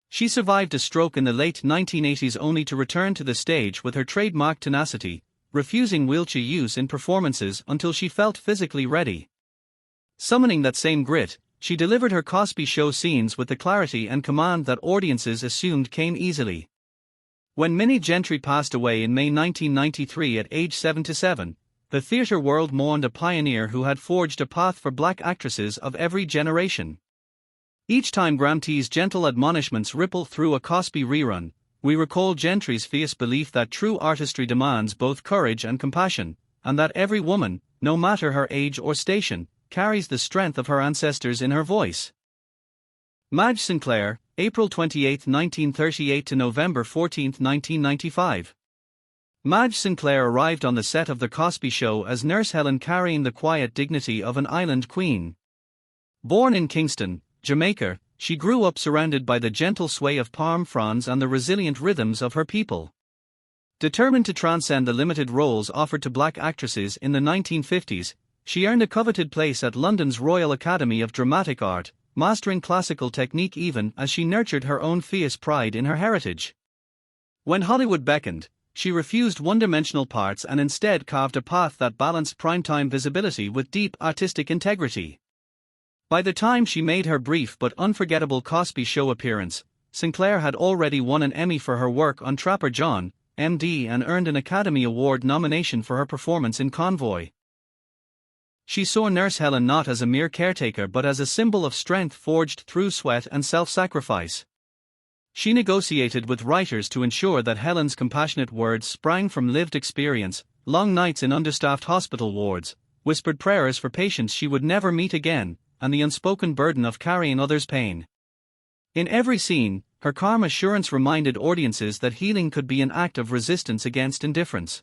She survived a stroke in the late 1980s only to return to the stage with her trademark tenacity, refusing wheelchair use in performances until she felt physically ready. Summoning that same grit, she delivered her Cosby Show scenes with the clarity and command that audiences assumed came easily. When Minnie Gentry passed away in May 1993 at age 77, the theatre world mourned a pioneer who had forged a path for black actresses of every generation. Each time Graham T's gentle admonishments ripple through a Cosby rerun, we recall Gentry's fierce belief that true artistry demands both courage and compassion, and that every woman, no matter her age or station, carries the strength of her ancestors in her voice. Madge Sinclair, April 28, 1938 to November 14, 1995. Madge Sinclair arrived on the set of The Cosby Show as Nurse Helen, carrying the quiet dignity of an island queen. Born in Kingston, Jamaica, she grew up surrounded by the gentle sway of palm fronds and the resilient rhythms of her people. Determined to transcend the limited roles offered to black actresses in the 1950s, she earned a coveted place at London's Royal Academy of Dramatic Art, mastering classical technique even as she nurtured her own fierce pride in her heritage. When Hollywood beckoned, she refused one-dimensional parts and instead carved a path that balanced primetime visibility with deep artistic integrity. By the time she made her brief but unforgettable Cosby Show appearance, Sinclair had already won an Emmy for her work on Trapper John, MD, and earned an Academy Award nomination for her performance in Convoy. She saw Nurse Helen not as a mere caretaker but as a symbol of strength forged through sweat and self-sacrifice. She negotiated with writers to ensure that Helen's compassionate words sprang from lived experience, long nights in understaffed hospital wards, whispered prayers for patients she would never meet again, and the unspoken burden of carrying others' pain. In every scene, her calm assurance reminded audiences that healing could be an act of resistance against indifference.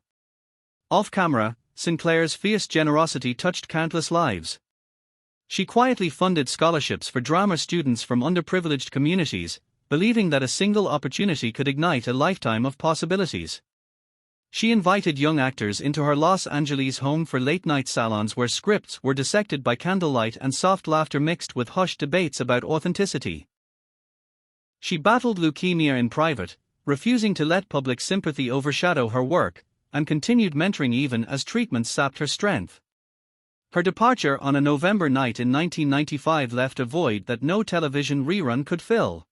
Off-camera, Sinclair's fierce generosity touched countless lives. She quietly funded scholarships for drama students from underprivileged communities, believing that a single opportunity could ignite a lifetime of possibilities. She invited young actors into her Los Angeles home for late-night salons where scripts were dissected by candlelight and soft laughter mixed with hushed debates about authenticity. She battled leukemia in private, refusing to let public sympathy overshadow her work, and continued mentoring even as treatments sapped her strength. Her departure on a November night in 1995 left a void that no television rerun could fill.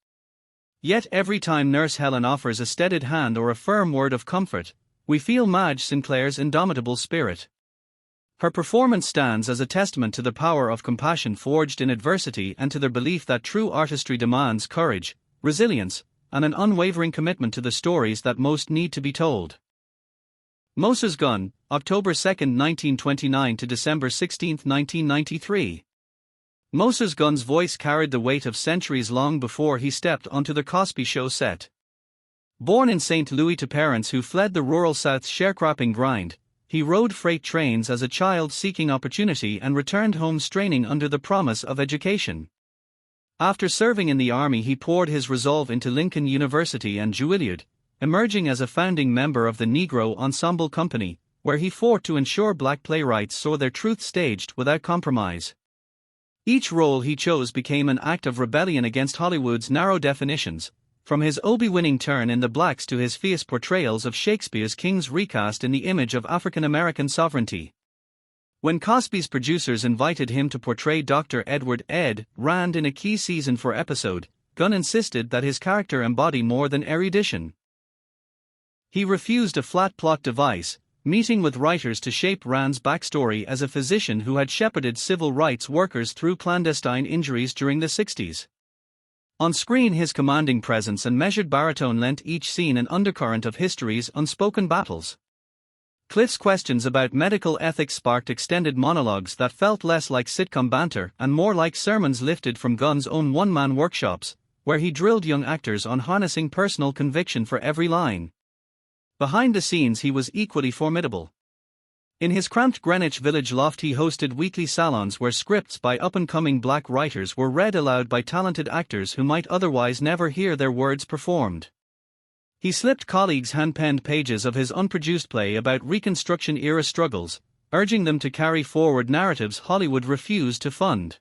Yet every time Nurse Helen offers a steadied hand or a firm word of comfort, we feel Madge Sinclair's indomitable spirit. Her performance stands as a testament to the power of compassion forged in adversity and to the belief that true artistry demands courage, resilience, and an unwavering commitment to the stories that most need to be told. Moses Gunn, October 2, 1929 to December 16, 1993. Moses Gunn's voice carried the weight of centuries long before he stepped onto the Cosby Show set. Born in St. Louis to parents who fled the rural South's sharecropping grind, he rode freight trains as a child seeking opportunity and returned home straining under the promise of education. After serving in the Army, he poured his resolve into Lincoln University and Juilliard, emerging as a founding member of the Negro Ensemble Company, where he fought to ensure black playwrights saw their truth staged without compromise. Each role he chose became an act of rebellion against Hollywood's narrow definitions, from his Obie-winning turn in The Blacks to his fierce portrayals of Shakespeare's kings recast in the image of African-American sovereignty. When Cosby's producers invited him to portray Dr. Edward Ed Rand in a key season 4 episode, Gunn insisted that his character embody more than erudition. He refused a flat plot device, meeting with writers to shape Rand's backstory as a physician who had shepherded civil rights workers through clandestine injuries during the 60s. On screen, his commanding presence and measured baritone lent each scene an undercurrent of history's unspoken battles. Cliff's questions about medical ethics sparked extended monologues that felt less like sitcom banter and more like sermons lifted from Gunn's own one-man workshops, where he drilled young actors on harnessing personal conviction for every line. Behind the scenes, he was equally formidable. In his cramped Greenwich Village loft, he hosted weekly salons where scripts by up-and-coming black writers were read aloud by talented actors who might otherwise never hear their words performed. He slipped colleagues hand-penned pages of his unproduced play about Reconstruction-era struggles, urging them to carry forward narratives Hollywood refused to fund.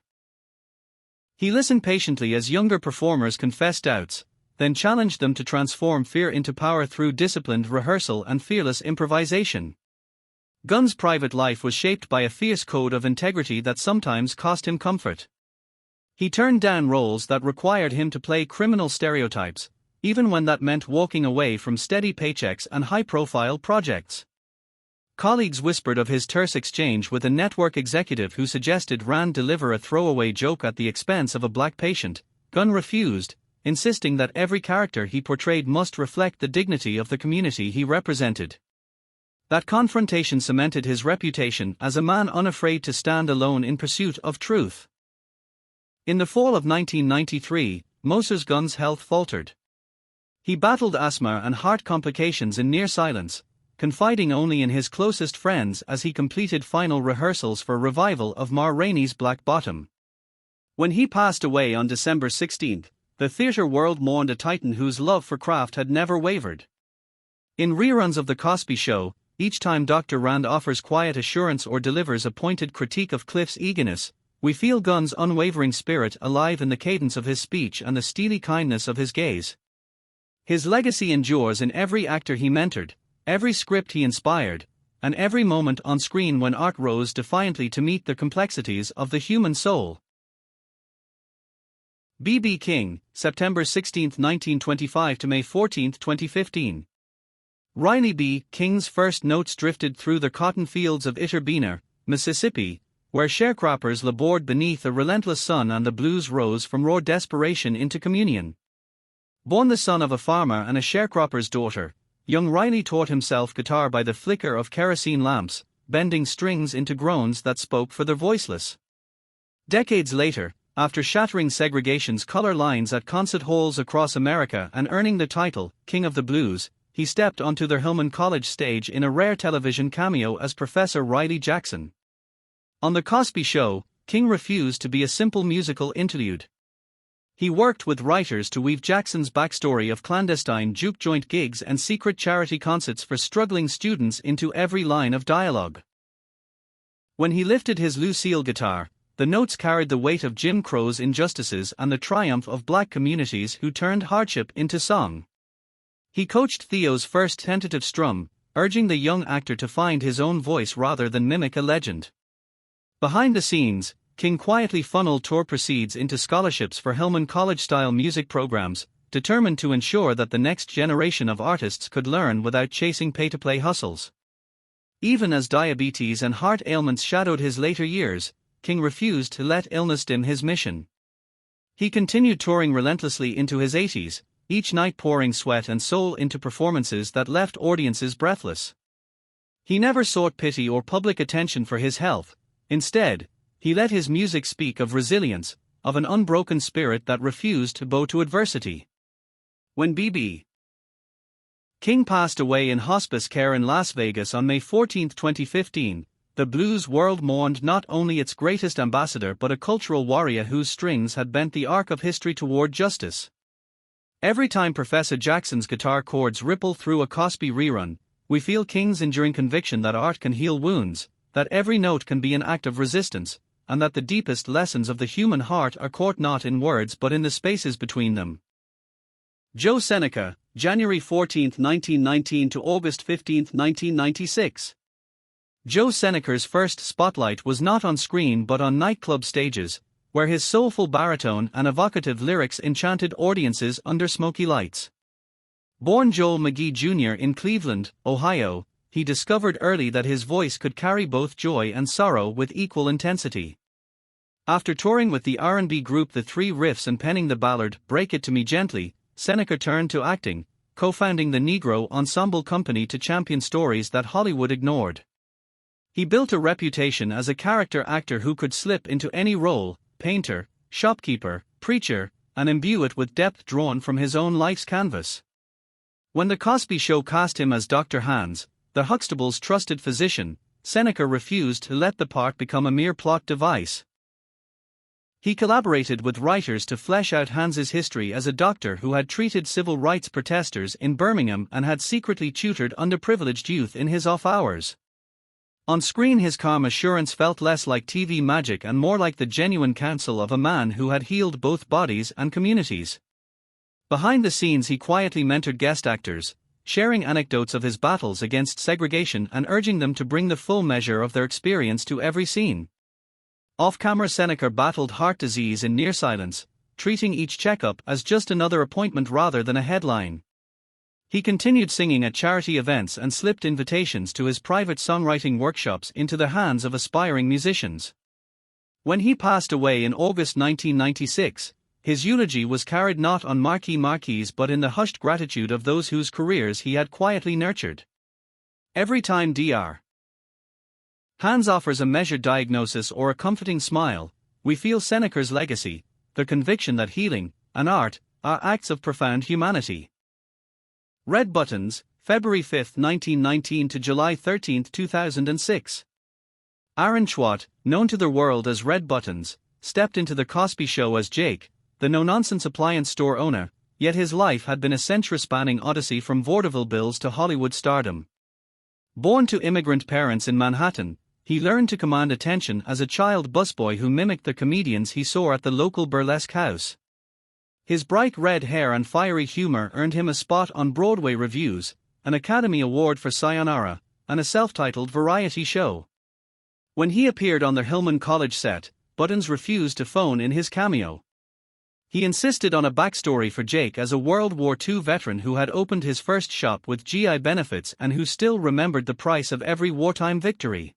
He listened patiently as younger performers confessed doubts, then challenged them to transform fear into power through disciplined rehearsal and fearless improvisation. Gunn's private life was shaped by a fierce code of integrity that sometimes cost him comfort. He turned down roles that required him to play criminal stereotypes, even when that meant walking away from steady paychecks and high-profile projects. Colleagues whispered of his terse exchange with a network executive who suggested Rand deliver a throwaway joke at the expense of a black patient. Gunn refused, insisting that every character he portrayed must reflect the dignity of the community he represented. That confrontation cemented his reputation as a man unafraid to stand alone in pursuit of truth. In the fall of 1993, Moses Gunn's health faltered. He battled asthma and heart complications in near silence, confiding only in his closest friends as he completed final rehearsals for revival of Ma Rainey's Black Bottom. When he passed away on December 16, the theater world mourned a titan whose love for craft had never wavered. In reruns of The Cosby Show, each time Dr. Rand offers quiet assurance or delivers a pointed critique of Cliff's eagerness, we feel Gunn's unwavering spirit alive in the cadence of his speech and the steely kindness of his gaze. His legacy endures in every actor he mentored, every script he inspired, and every moment on screen when art rose defiantly to meet the complexities of the human soul. B.B. King, September 16, 1925 to May 14, 2015. Riley B. King's first notes drifted through the cotton fields of Itterbeiner, Mississippi, where sharecroppers labored beneath a relentless sun and the blues rose from raw desperation into communion. Born the son of a farmer and a sharecropper's daughter, young Riley taught himself guitar by the flicker of kerosene lamps, bending strings into groans that spoke for the voiceless. Decades later, after shattering segregation's color lines at concert halls across America and earning the title, King of the Blues, he stepped onto the Hillman College stage in a rare television cameo as Professor Riley Jackson. On The Cosby Show, King refused to be a simple musical interlude. He worked with writers to weave Jackson's backstory of clandestine juke joint gigs and secret charity concerts for struggling students into every line of dialogue. When he lifted his Lucille guitar, the notes carried the weight of Jim Crow's injustices and the triumph of black communities who turned hardship into song. He coached Theo's first tentative strum, urging the young actor to find his own voice rather than mimic a legend. Behind the scenes, King quietly funneled tour proceeds into scholarships for Hillman College-style music programs, determined to ensure that the next generation of artists could learn without chasing pay-to-play hustles. Even as diabetes and heart ailments shadowed his later years, King refused to let illness dim his mission. He continued touring relentlessly into his 80s, each night pouring sweat and soul into performances that left audiences breathless. He never sought pity or public attention for his health. Instead, he let his music speak of resilience, of an unbroken spirit that refused to bow to adversity. When B.B. King passed away in hospice care in Las Vegas on May 14, 2015, the blues world mourned not only its greatest ambassador but a cultural warrior whose strings had bent the arc of history toward justice. Every time Professor Jackson's guitar chords ripple through a Cosby rerun, we feel King's enduring conviction that art can heal wounds, that every note can be an act of resistance, and that the deepest lessons of the human heart are caught not in words but in the spaces between them. Joe Seneca, January 14, 1919 to August 15, 1996. Joe Seneca's first spotlight was not on screen but on nightclub stages, where his soulful baritone and evocative lyrics enchanted audiences under smoky lights. Born Joel McGee Jr. in Cleveland, Ohio, he discovered early that his voice could carry both joy and sorrow with equal intensity. After touring with the R&B group The Three Riffs and penning the ballad "Break It to Me Gently," Seneca turned to acting, co-founding the Negro Ensemble Company to champion stories that Hollywood ignored. He built a reputation as a character actor who could slip into any role, painter, shopkeeper, preacher, and imbue it with depth drawn from his own life's canvas. When The Cosby Show cast him as Dr. Hans, the Huxtables' trusted physician, Seneca refused to let the part become a mere plot device. He collaborated with writers to flesh out Hans's history as a doctor who had treated civil rights protesters in Birmingham and had secretly tutored underprivileged youth in his off hours. On screen, his calm assurance felt less like TV magic and more like the genuine counsel of a man who had healed both bodies and communities. Behind the scenes, he quietly mentored guest actors, sharing anecdotes of his battles against segregation and urging them to bring the full measure of their experience to every scene. Off-camera, Seneca battled heart disease in near silence, treating each checkup as just another appointment rather than a headline. He continued singing at charity events and slipped invitations to his private songwriting workshops into the hands of aspiring musicians. When he passed away in August 1996, his eulogy was carried not on marquees but in the hushed gratitude of those whose careers he had quietly nurtured. Every time Dr. Hans offers a measured diagnosis or a comforting smile, we feel Seneca's legacy, the conviction that healing and art are acts of profound humanity. Red Buttons, February 5, 1919 to July 13, 2006. Aaron Schwott, known to the world as Red Buttons, stepped into the Cosby Show as Jake, the no-nonsense appliance store owner, yet his life had been a century-spanning odyssey from vaudeville bills to Hollywood stardom. Born to immigrant parents in Manhattan, he learned to command attention as a child busboy who mimicked the comedians he saw at the local burlesque house. His bright red hair and fiery humor earned him a spot on Broadway revues, an Academy Award for Sayonara, and a self-titled variety show. When he appeared on the Hillman College set, Buttons refused to phone in his cameo. He insisted on a backstory for Jake as a World War II veteran who had opened his first shop with GI benefits and who still remembered the price of every wartime victory.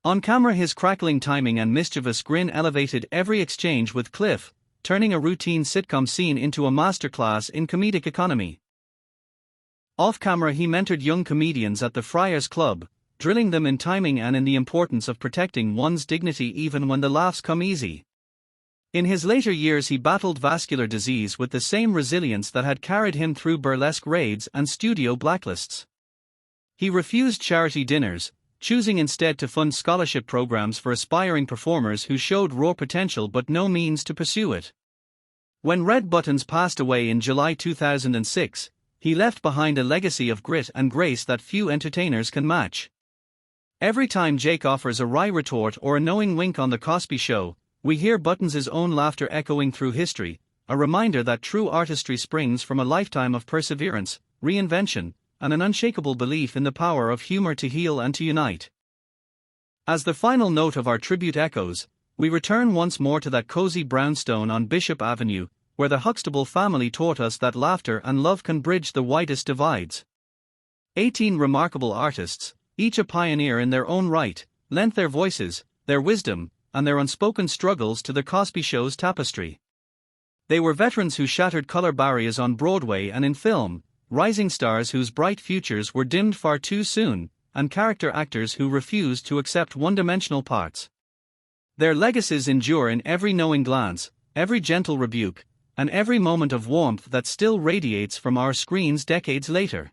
On camera, his crackling timing and mischievous grin elevated every exchange with Cliff, turning a routine sitcom scene into a masterclass in comedic economy. Off-camera, he mentored young comedians at the Friars Club, drilling them in timing and in the importance of protecting one's dignity even when the laughs come easy. In his later years, he battled vascular disease with the same resilience that had carried him through burlesque raids and studio blacklists. He refused charity dinners, choosing instead to fund scholarship programs for aspiring performers who showed raw potential but no means to pursue it. When Red Buttons passed away in July 2006, he left behind a legacy of grit and grace that few entertainers can match. Every time Jake offers a wry retort or a knowing wink on The Cosby Show, we hear Buttons' own laughter echoing through history, a reminder that true artistry springs from a lifetime of perseverance, reinvention, and an unshakable belief in the power of humor to heal and to unite. As the final note of our tribute echoes, we return once more to that cozy brownstone on Bishop Avenue, where the Huxtable family taught us that laughter and love can bridge the widest divides. 18 remarkable artists, each a pioneer in their own right, lent their voices, their wisdom, and their unspoken struggles to the Cosby Show's tapestry. They were veterans who shattered color barriers on Broadway and in film, rising stars whose bright futures were dimmed far too soon, and character actors who refused to accept one-dimensional parts. Their legacies endure in every knowing glance, every gentle rebuke, and every moment of warmth that still radiates from our screens decades later.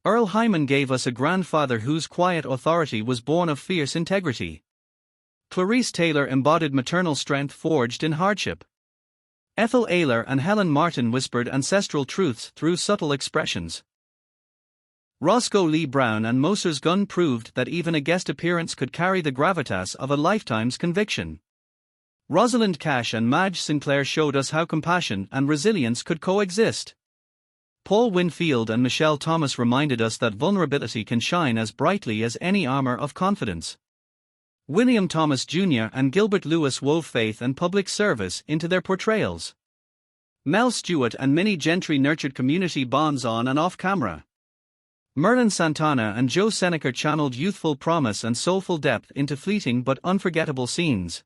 Earl Hyman gave us a grandfather whose quiet authority was born of fierce integrity. Clarice Taylor embodied maternal strength forged in hardship. Ethel Ayler and Helen Martin whispered ancestral truths through subtle expressions. Roscoe Lee Brown and Moses Gunn proved that even a guest appearance could carry the gravitas of a lifetime's conviction. Rosalind Cash and Madge Sinclair showed us how compassion and resilience could coexist. Paul Winfield and Michelle Thomas reminded us that vulnerability can shine as brightly as any armor of confidence. William Thomas Jr. and Gilbert Lewis wove faith and public service into their portrayals. Mel Stewart and Minnie Gentry nurtured community bonds on and off camera. Merlin Santana and Joe Seneca channeled youthful promise and soulful depth into fleeting but unforgettable scenes.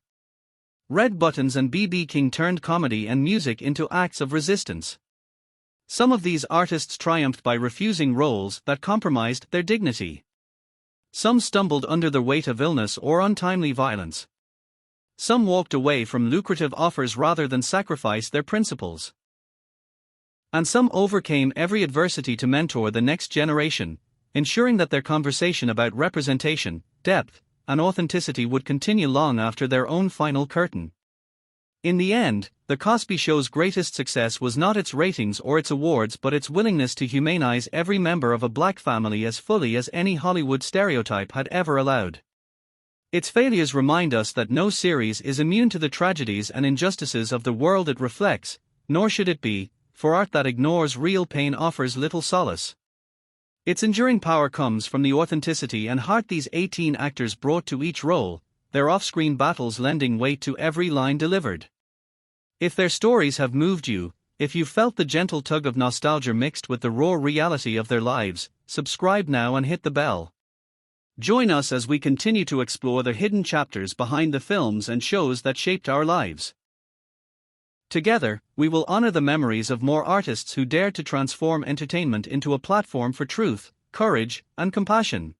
Red Buttons and B.B. King turned comedy and music into acts of resistance. Some of these artists triumphed by refusing roles that compromised their dignity. Some stumbled under the weight of illness or untimely violence. Some walked away from lucrative offers rather than sacrifice their principles. And some overcame every adversity to mentor the next generation, ensuring that their conversation about representation, depth, and authenticity would continue long after their own final curtain. In the end, The Cosby Show's greatest success was not its ratings or its awards but its willingness to humanize every member of a black family as fully as any Hollywood stereotype had ever allowed. Its failures remind us that no series is immune to the tragedies and injustices of the world it reflects, nor should it be, for art that ignores real pain offers little solace. Its enduring power comes from the authenticity and heart these 18 actors brought to each role, their off-screen battles lending weight to every line delivered. If their stories have moved you, if you felt the gentle tug of nostalgia mixed with the raw reality of their lives, subscribe now and hit the bell. Join us as we continue to explore the hidden chapters behind the films and shows that shaped our lives. Together, we will honor the memories of more artists who dared to transform entertainment into a platform for truth, courage, and compassion.